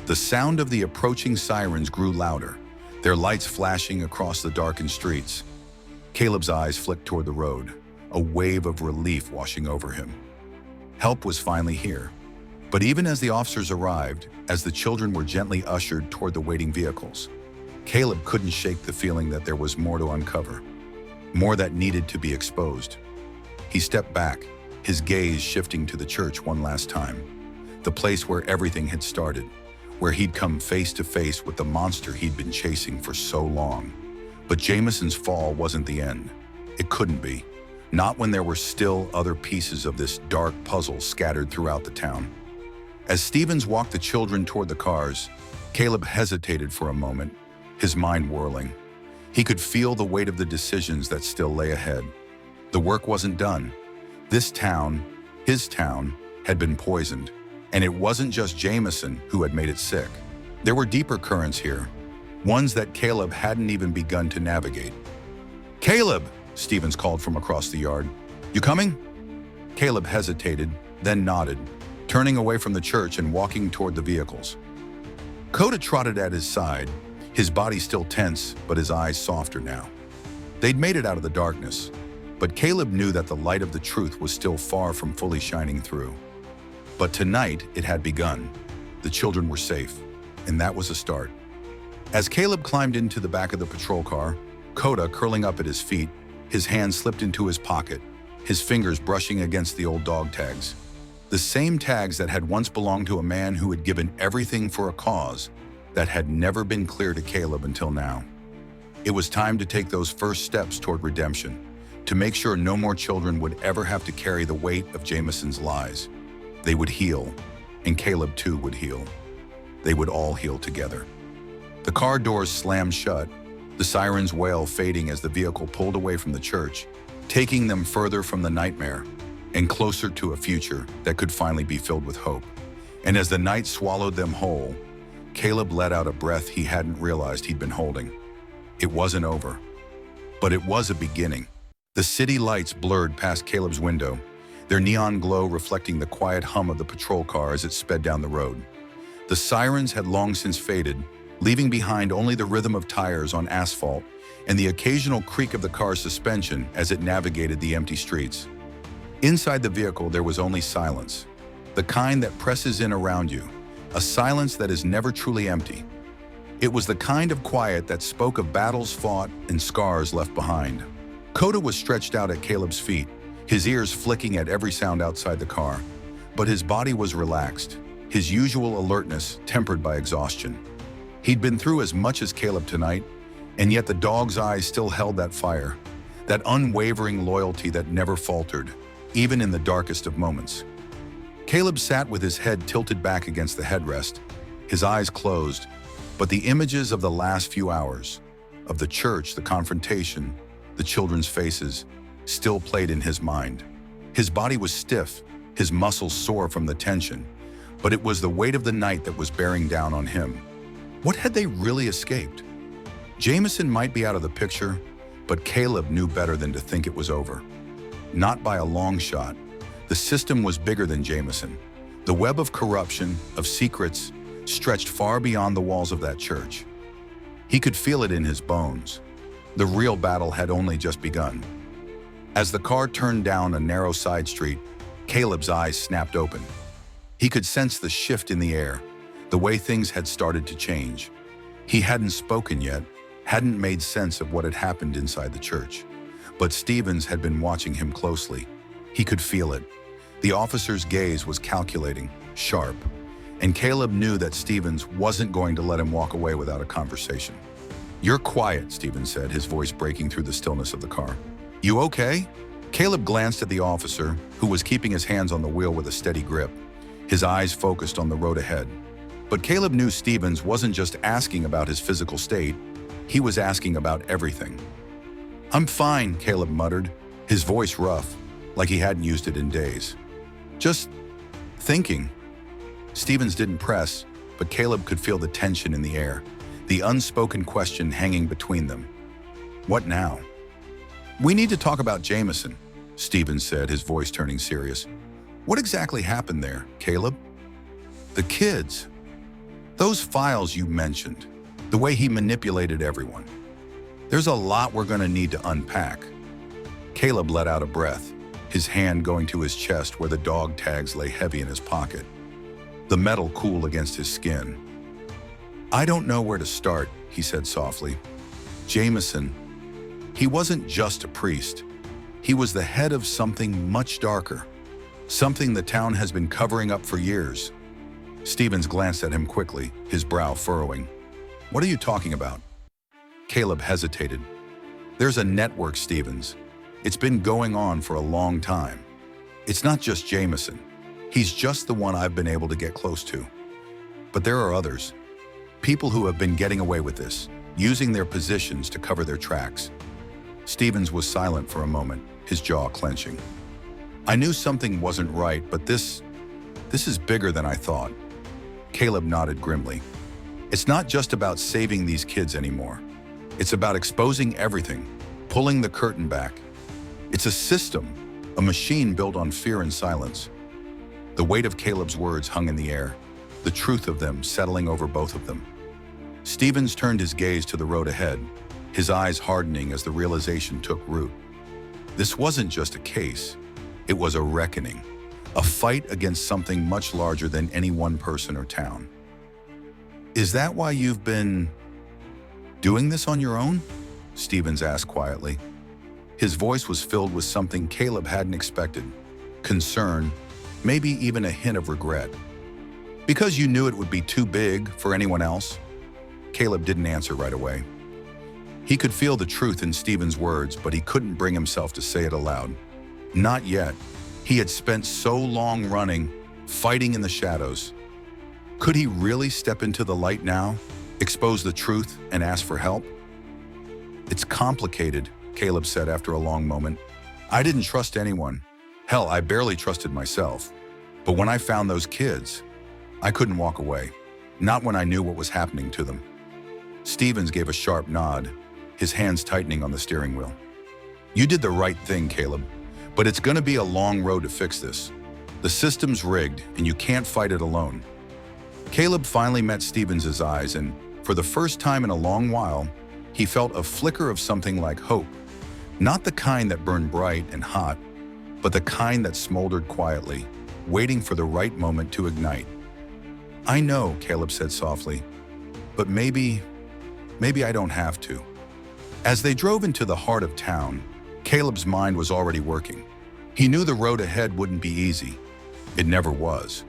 The sound of the approaching sirens grew louder, their lights flashing across the darkened streets. Caleb's eyes flicked toward the road, a wave of relief washing over him. Help was finally here. But even as the officers arrived, as the children were gently ushered toward the waiting vehicles, Caleb couldn't shake the feeling that there was more to uncover, more that needed to be exposed. He stepped back, his gaze shifting to the church one last time, the place where everything had started, where he'd come face to face with the monster he'd been chasing for so long. But Jameson's fall wasn't the end. It couldn't be, not when there were still other pieces of this dark puzzle scattered throughout the town. As Stevens walked the children toward the cars, Caleb hesitated for a moment, his mind whirling. He could feel the weight of the decisions that still lay ahead. The work wasn't done. This town, his town, had been poisoned. And it wasn't just Jameson who had made it sick. There were deeper currents here, ones that Caleb hadn't even begun to navigate. "Caleb!" Stevens called from across the yard. "You coming?" Caleb hesitated, then nodded, turning away from the church and walking toward the vehicles. Coda trotted at his side, his body still tense, but his eyes softer now. They'd made it out of the darkness, but Caleb knew that the light of the truth was still far from fully shining through. But tonight, it had begun. The children were safe, and that was a start. As Caleb climbed into the back of the patrol car, Coda curling up at his feet, his hand slipped into his pocket, his fingers brushing against the old dog tags. The same tags that had once belonged to a man who had given everything for a cause that had never been clear to Caleb until now. It was time to take those first steps toward redemption, to make sure no more children would ever have to carry the weight of Jameson's lies. They would heal, and Caleb too would heal. They would all heal together. The car doors slammed shut, the siren's wail fading as the vehicle pulled away from the church, taking them further from the nightmare and closer to a future that could finally be filled with hope. And as the night swallowed them whole, Caleb let out a breath he hadn't realized he'd been holding. It wasn't over, but it was a beginning. The city lights blurred past Caleb's window, their neon glow reflecting the quiet hum of the patrol car as it sped down the road. The sirens had long since faded, leaving behind only the rhythm of tires on asphalt and the occasional creak of the car's suspension as it navigated the empty streets. Inside the vehicle, there was only silence, the kind that presses in around you, a silence that is never truly empty. It was the kind of quiet that spoke of battles fought and scars left behind. Coda was stretched out at Caleb's feet, his ears flicking at every sound outside the car, but his body was relaxed, his usual alertness tempered by exhaustion. He'd been through as much as Caleb tonight, and yet the dog's eyes still held that fire, that unwavering loyalty that never faltered, even in the darkest of moments. Caleb sat with his head tilted back against the headrest, his eyes closed, but the images of the last few hours, of the church, the confrontation, the children's faces, still played in his mind. His body was stiff, his muscles sore from the tension, but it was the weight of the night that was bearing down on him. What had they really escaped? Jameson might be out of the picture, but Caleb knew better than to think it was over. Not by a long shot. The system was bigger than Jameson. The web of corruption, of secrets, stretched far beyond the walls of that church. He could feel it in his bones. The real battle had only just begun. As the car turned down a narrow side street, Caleb's eyes snapped open. He could sense the shift in the air, the way things had started to change. He hadn't spoken yet, hadn't made sense of what had happened inside the church. But Stevens had been watching him closely. He could feel it. The officer's gaze was calculating, sharp, and Caleb knew that Stevens wasn't going to let him walk away without a conversation. "You're quiet," Stevens said, his voice breaking through the stillness of the car. "You okay?" Caleb glanced at the officer, who was keeping his hands on the wheel with a steady grip. his eyes focused on the road ahead. But Caleb knew Stevens wasn't just asking about his physical state, he was asking about everything. "I'm fine," Caleb muttered, his voice rough, like he hadn't used it in days. "Just thinking." Stevens didn't press, but Caleb could feel the tension in the air, the unspoken question hanging between them. What now? "We need to talk about Jameson," Stevens said, his voice turning serious. "What exactly happened there, Caleb?" "The kids. Those files you mentioned, the way he manipulated everyone. There's a lot we're going to need to unpack." Caleb let out a breath, his hand going to his chest where the dog tags lay heavy in his pocket, the metal cool against his skin. "I don't know where to start," he said softly. "Jameson, he wasn't just a priest. He was the head of something much darker, something the town has been covering up for years." Stevens glanced at him quickly, his brow furrowing. "What are you talking about?" Caleb hesitated. "There's a network, Stevens. It's been going on for a long time. It's not just Jameson. He's just the one I've been able to get close to. But there are others. People who have been getting away with this, using their positions to cover their tracks." Stevens was silent for a moment, his jaw clenching. "I knew something wasn't right, but this is bigger than I thought." Caleb nodded grimly. "It's not just about saving these kids anymore. It's about exposing everything, pulling the curtain back. It's a system, a machine built on fear and silence." The weight of Caleb's words hung in the air, the truth of them settling over both of them. Stevens turned his gaze to the road ahead, his eyes hardening as the realization took root. This wasn't just a case, it was a reckoning, a fight against something much larger than any one person or town. "Is that why you've been doing this on your own?" Stevens asked quietly. His voice was filled with something Caleb hadn't expected, concern, maybe even a hint of regret. "Because you knew it would be too big for anyone else?" Caleb didn't answer right away. He could feel the truth in Stevens' words, but he couldn't bring himself to say it aloud. Not yet. He had spent so long running, fighting in the shadows. Could he really step into the light now, expose the truth, and ask for help? "It's complicated," Caleb said after a long moment. "I didn't trust anyone. Hell, I barely trusted myself. But when I found those kids, I couldn't walk away. Not when I knew what was happening to them." Stevens gave a sharp nod, his hands tightening on the steering wheel. "You did the right thing, Caleb, but it's going to be a long road to fix this. The system's rigged, and you can't fight it alone." Caleb finally met Stevens' eyes, and for the first time in a long while, he felt a flicker of something like hope. Not the kind that burned bright and hot, but the kind that smoldered quietly, waiting for the right moment to ignite. "I know," Caleb said softly, "but maybe I don't have to." As they drove into the heart of town, Caleb's mind was already working. He knew the road ahead wouldn't be easy. It never was.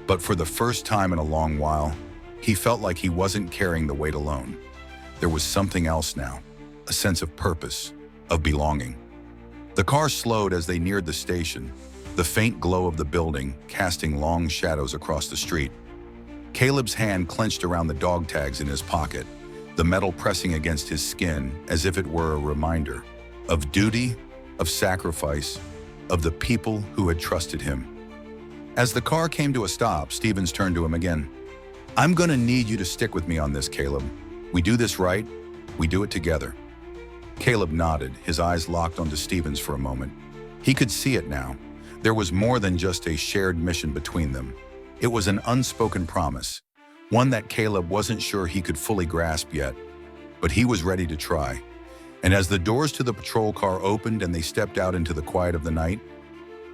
But for the first time in a long while, he felt like he wasn't carrying the weight alone. There was something else now, a sense of purpose, of belonging. The car slowed as they neared the station, the faint glow of the building casting long shadows across the street. Caleb's hand clenched around the dog tags in his pocket, the metal pressing against his skin as if it were a reminder of duty, of sacrifice, of the people who had trusted him. As the car came to a stop, Stevens turned to him again. "I'm going to need you to stick with me on this, Caleb. We do this right, we do it together." Caleb nodded, his eyes locked onto Stevens for a moment. He could see it now. There was more than just a shared mission between them. It was an unspoken promise, one that Caleb wasn't sure he could fully grasp yet, but he was ready to try. And as the doors to the patrol car opened and they stepped out into the quiet of the night,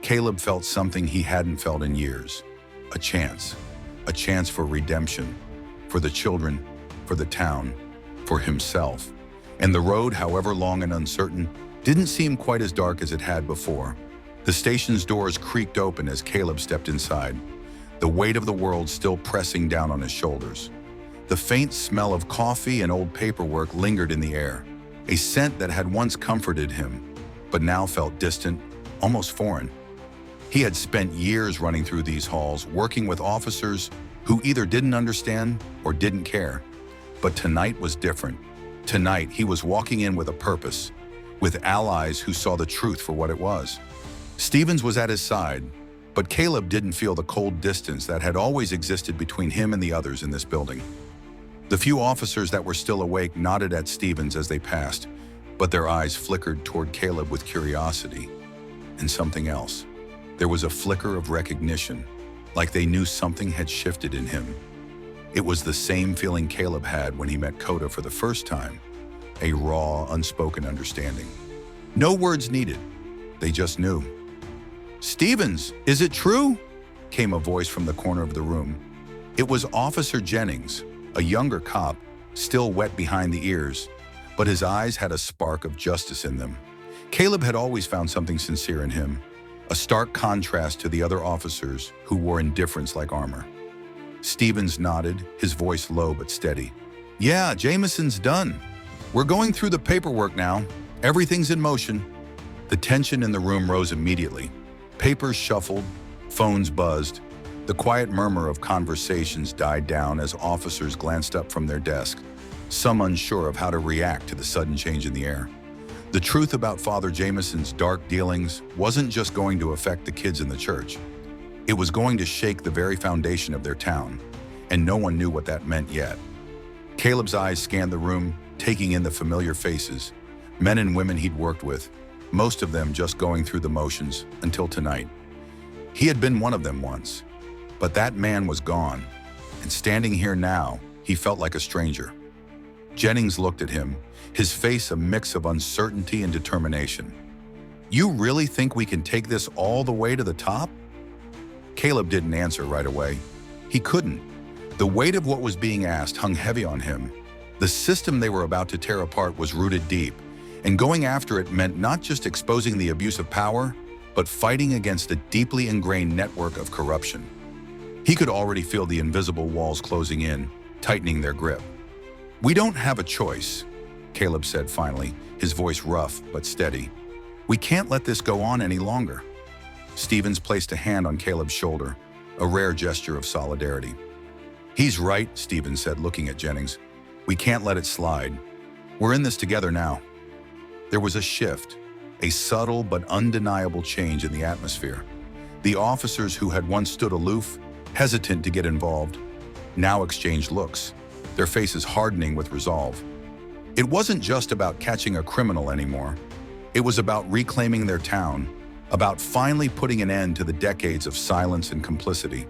Caleb felt something he hadn't felt in years. A chance for redemption, for the children, for the town, for himself. And the road, however long and uncertain, didn't seem quite as dark as it had before. The station's doors creaked open as Caleb stepped inside, the weight of the world still pressing down on his shoulders. The faint smell of coffee and old paperwork lingered in the air, a scent that had once comforted him, but now felt distant, almost foreign. He had spent years running through these halls, working with officers who either didn't understand or didn't care. But tonight was different. Tonight, he was walking in with a purpose, with allies who saw the truth for what it was. Stevens was at his side, but Caleb didn't feel the cold distance that had always existed between him and the others in this building. The few officers that were still awake nodded at Stevens as they passed, but their eyes flickered toward Caleb with curiosity and something else. There was a flicker of recognition, like they knew something had shifted in him. It was the same feeling Caleb had when he met Coda for the first time, a raw, unspoken understanding. No words needed, they just knew. "Stevens, is it true?" came a voice from the corner of the room. It was Officer Jennings, a younger cop, still wet behind the ears, but his eyes had a spark of justice in them. Caleb had always found something sincere in him, a stark contrast to the other officers who wore indifference like armor. Stevens nodded, his voice low but steady. "Yeah, Jameson's done. We're going through the paperwork now. Everything's in motion." The tension in the room rose immediately. Papers shuffled, phones buzzed. The quiet murmur of conversations died down as officers glanced up from their desk, some unsure of how to react to the sudden change in the air. The truth about Father Jameson's dark dealings wasn't just going to affect the kids in the church. It was going to shake the very foundation of their town, and no one knew what that meant yet. Caleb's eyes scanned the room, taking in the familiar faces, men and women he'd worked with, most of them just going through the motions until tonight. He had been one of them once, but that man was gone, and standing here now, he felt like a stranger. Jennings looked at him, his face a mix of uncertainty and determination. "You really think we can take this all the way to the top?" Caleb didn't answer right away. He couldn't. The weight of what was being asked hung heavy on him. The system they were about to tear apart was rooted deep, and going after it meant not just exposing the abuse of power, but fighting against a deeply ingrained network of corruption. He could already feel the invisible walls closing in, tightening their grip. "We don't have a choice," Caleb said finally, his voice rough but steady. "We can't let this go on any longer." Stevens placed a hand on Caleb's shoulder, a rare gesture of solidarity. "He's right," Stevens said, looking at Jennings. "We can't let it slide. We're in this together now." There was a shift, a subtle but undeniable change in the atmosphere. The officers who had once stood aloof, hesitant to get involved, now exchanged looks, their faces hardening with resolve. It wasn't just about catching a criminal anymore. It was about reclaiming their town, about finally putting an end to the decades of silence and complicity.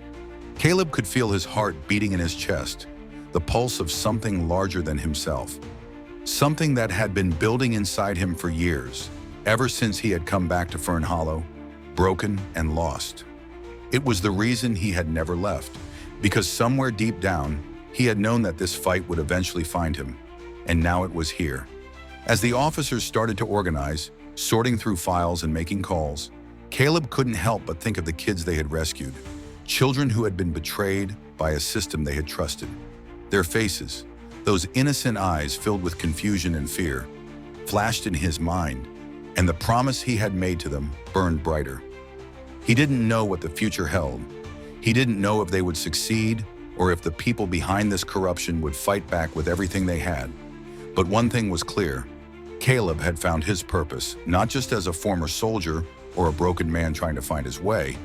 Caleb could feel his heart beating in his chest, the pulse of something larger than himself. Something that had been building inside him for years, ever since he had come back to Fern Hollow, broken and lost. It was the reason he had never left, because somewhere deep down, he had known that this fight would eventually find him, and now it was here. As the officers started to organize, sorting through files and making calls, Caleb couldn't help but think of the kids they had rescued, children who had been betrayed by a system they had trusted. Their faces, those innocent eyes filled with confusion and fear, flashed in his mind, and the promise he had made to them burned brighter. He didn't know what the future held. He didn't know if they would succeed or if the people behind this corruption would fight back with everything they had. But one thing was clear. Caleb had found his purpose, not just as a former soldier or a broken man trying to find his way,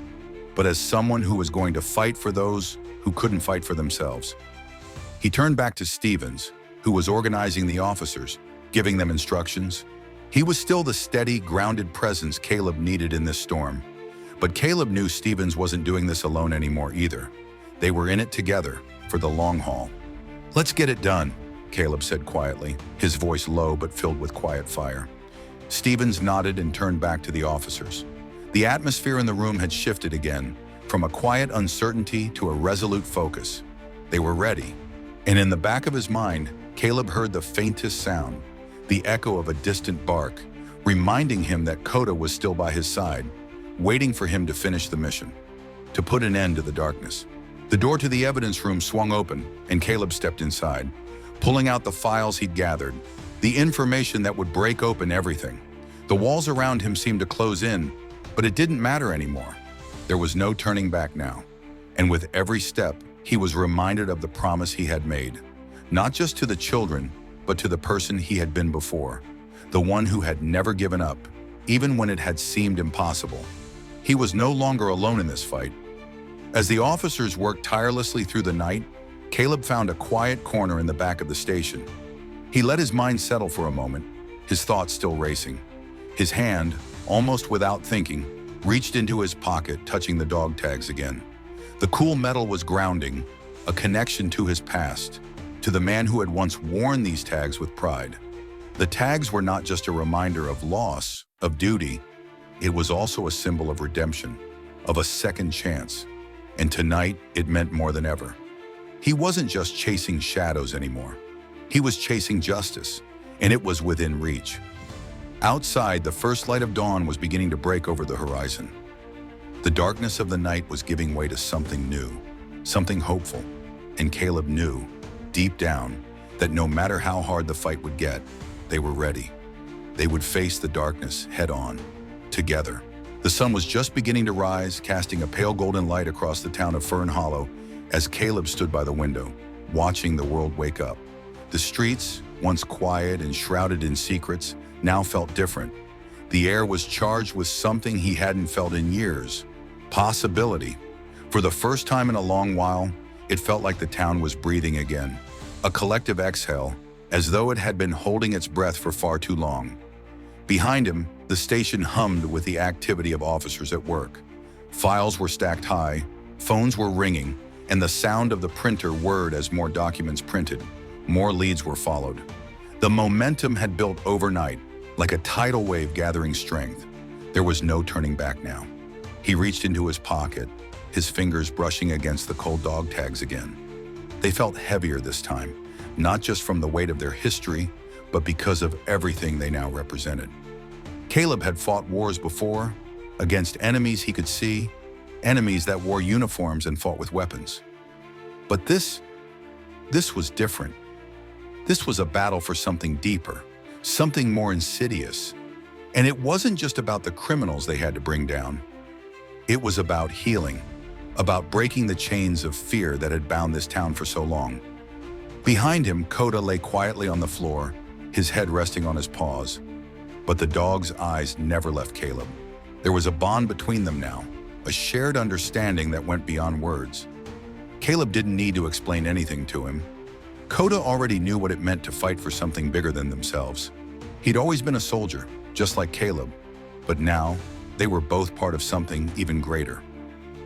but as someone who was going to fight for those who couldn't fight for themselves. He turned back to Stevens, who was organizing the officers, giving them instructions. He was still the steady, grounded presence Caleb needed in this storm. But Caleb knew Stevens wasn't doing this alone anymore either. They were in it together, for the long haul. "Let's get it done," Caleb said quietly, his voice low but filled with quiet fire. Stevens nodded and turned back to the officers. The atmosphere in the room had shifted again, from a quiet uncertainty to a resolute focus. They were ready. And in the back of his mind, Caleb heard the faintest sound, the echo of a distant bark, reminding him that Coda was still by his side, waiting for him to finish the mission, to put an end to the darkness. The door to the evidence room swung open, and Caleb stepped inside, pulling out the files he'd gathered, the information that would break open everything. The walls around him seemed to close in, but it didn't matter anymore. There was no turning back now, and with every step, he was reminded of the promise he had made, not just to the children, but to the person he had been before, the one who had never given up, even when it had seemed impossible. He was no longer alone in this fight. As the officers worked tirelessly through the night, Caleb found a quiet corner in the back of the station. He let his mind settle for a moment, his thoughts still racing. His hand, almost without thinking, reached into his pocket, touching the dog tags again. The cool metal was grounding, a connection to his past, to the man who had once worn these tags with pride. The tags were not just a reminder of loss, of duty. It was also a symbol of redemption, of a second chance. And tonight, it meant more than ever. He wasn't just chasing shadows anymore. He was chasing justice, and it was within reach. Outside, the first light of dawn was beginning to break over the horizon. The darkness of the night was giving way to something new, something hopeful. And Caleb knew, deep down, that no matter how hard the fight would get, they were ready. They would face the darkness head on, together. The sun was just beginning to rise, casting a pale golden light across the town of Fern Hollow as Caleb stood by the window, watching the world wake up. The streets, once quiet and shrouded in secrets, now felt different. The air was charged with something he hadn't felt in years: possibility. For the first time in a long while, it felt like the town was breathing again, a collective exhale, as though it had been holding its breath for far too long. Behind him, the station hummed with the activity of officers at work. Files were stacked high, phones were ringing, and the sound of the printer whirred as more documents printed. More leads were followed. The momentum had built overnight, like a tidal wave gathering strength. There was no turning back now. He reached into his pocket, his fingers brushing against the cold dog tags again. They felt heavier this time, not just from the weight of their history, but because of everything they now represented. Caleb had fought wars before, against enemies he could see, enemies that wore uniforms and fought with weapons. But this was different. This was a battle for something deeper, something more insidious. And it wasn't just about the criminals they had to bring down. It was about healing, about breaking the chains of fear that had bound this town for so long. Behind him, Coda lay quietly on the floor, his head resting on his paws. But the dog's eyes never left Caleb. There was a bond between them now, a shared understanding that went beyond words. Caleb didn't need to explain anything to him. Coda already knew what it meant to fight for something bigger than themselves. He'd always been a soldier, just like Caleb, but now they were both part of something even greater.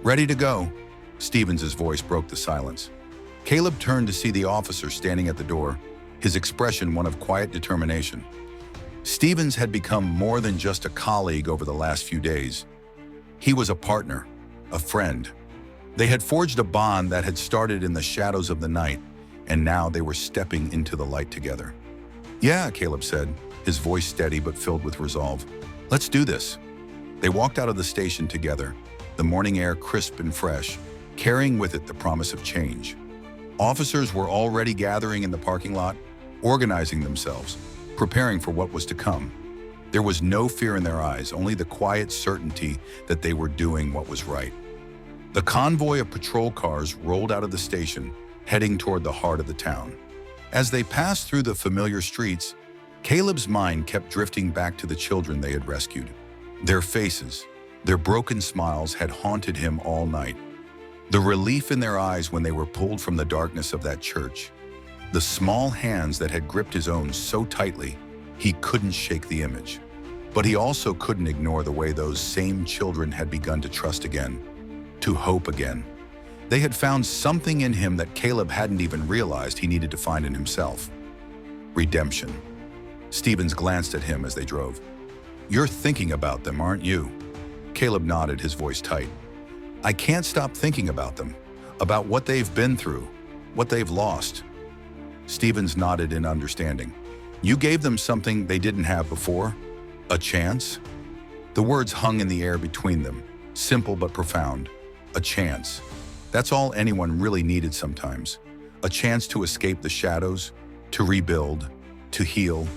"Ready to go," Stevens' voice broke the silence. Caleb turned to see the officer standing at the door, his expression one of quiet determination. Stevens had become more than just a colleague over the last few days. He was a partner, a friend. They had forged a bond that had started in the shadows of the night, and now they were stepping into the light together. "Yeah," Caleb said, his voice steady but filled with resolve. "Let's do this." They walked out of the station together, the morning air crisp and fresh, carrying with it the promise of change. Officers were already gathering in the parking lot, organizing themselves, preparing for what was to come. There was no fear in their eyes, only the quiet certainty that they were doing what was right. The convoy of patrol cars rolled out of the station, heading toward the heart of the town. As they passed through the familiar streets, Caleb's mind kept drifting back to the children they had rescued. Their faces, their broken smiles had haunted him all night. The relief in their eyes when they were pulled from the darkness of that church. The small hands that had gripped his own so tightly, he couldn't shake the image. But he also couldn't ignore the way those same children had begun to trust again, to hope again. They had found something in him that Caleb hadn't even realized he needed to find in himself. Redemption. Stevens glanced at him as they drove. "You're thinking about them, aren't you?" Caleb nodded, his voice tight. "I can't stop thinking about them, about what they've been through, what they've lost." Stevens nodded in understanding. "You gave them something they didn't have before? A chance?" The words hung in the air between them, simple but profound. A chance. That's all anyone really needed sometimes. A chance to escape the shadows, to rebuild, to heal.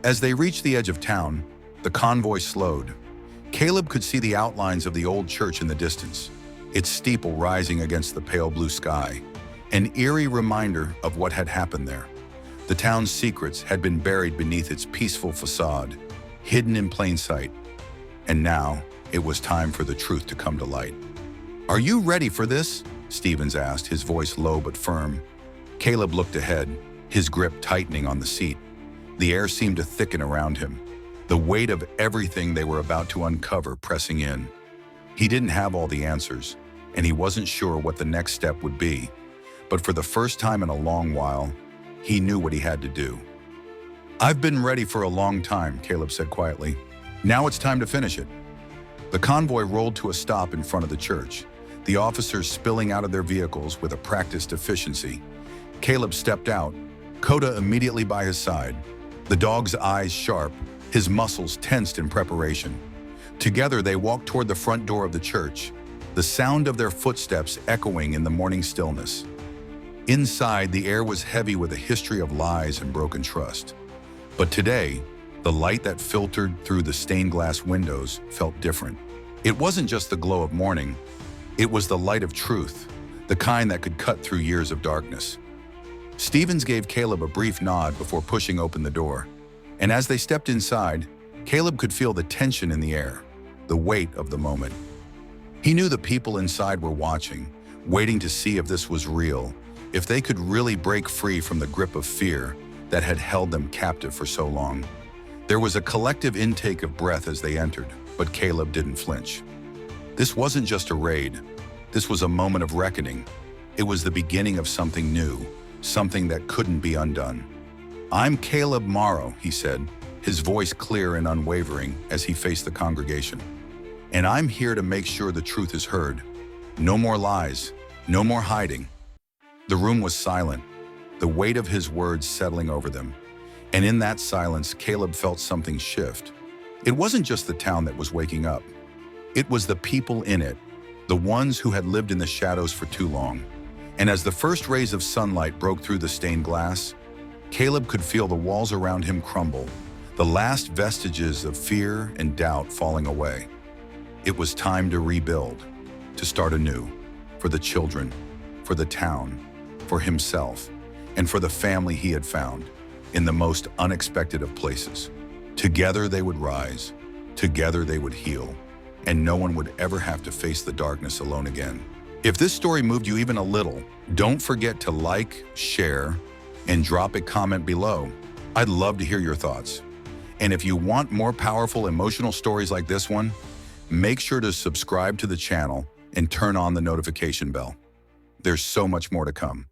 As they reached the edge of town, the convoy slowed. Caleb could see the outlines of the old church in the distance, its steeple rising against the pale blue sky, an eerie reminder of what had happened there. The town's secrets had been buried beneath its peaceful facade, hidden in plain sight, and now it was time for the truth to come to light. "Are you ready for this?" Stevens asked, his voice low but firm. Caleb looked ahead, his grip tightening on the seat. The air seemed to thicken around him, the weight of everything they were about to uncover pressing in. He didn't have all the answers, and he wasn't sure what the next step would be. But for the first time in a long while, he knew what he had to do. "I've been ready for a long time," Caleb said quietly. "Now it's time to finish it." The convoy rolled to a stop in front of the church, the officers spilling out of their vehicles with a practiced efficiency. Caleb stepped out, Coda immediately by his side, the dog's eyes sharp, his muscles tensed in preparation. Together they walked toward the front door of the church, the sound of their footsteps echoing in the morning stillness. Inside, the air was heavy with a history of lies and broken trust. But today, the light that filtered through the stained glass windows felt different. It wasn't just the glow of morning, it was the light of truth, the kind that could cut through years of darkness. Stevens gave Caleb a brief nod before pushing open the door, and as they stepped inside, Caleb could feel the tension in the air, the weight of the moment. He knew the people inside were watching, waiting to see if this was real, if they could really break free from the grip of fear that had held them captive for so long. There was a collective intake of breath as they entered, but Caleb didn't flinch. This wasn't just a raid. This was a moment of reckoning. It was the beginning of something new, something that couldn't be undone. "I'm Caleb Morrow," he said, his voice clear and unwavering as he faced the congregation. "And I'm here to make sure the truth is heard. No more lies, no more hiding." The room was silent, the weight of his words settling over them. And in that silence, Caleb felt something shift. It wasn't just the town that was waking up. It was the people in it, the ones who had lived in the shadows for too long. And as the first rays of sunlight broke through the stained glass, Caleb could feel the walls around him crumble, the last vestiges of fear and doubt falling away. It was time to rebuild, to start anew, for the children, for the town, for himself, and for the family he had found in the most unexpected of places. Together they would rise, together they would heal, and no one would ever have to face the darkness alone again. If this story moved you even a little, don't forget to like, share, and drop a comment below. I'd love to hear your thoughts. And if you want more powerful emotional stories like this one, make sure to subscribe to the channel and turn on the notification bell. There's so much more to come.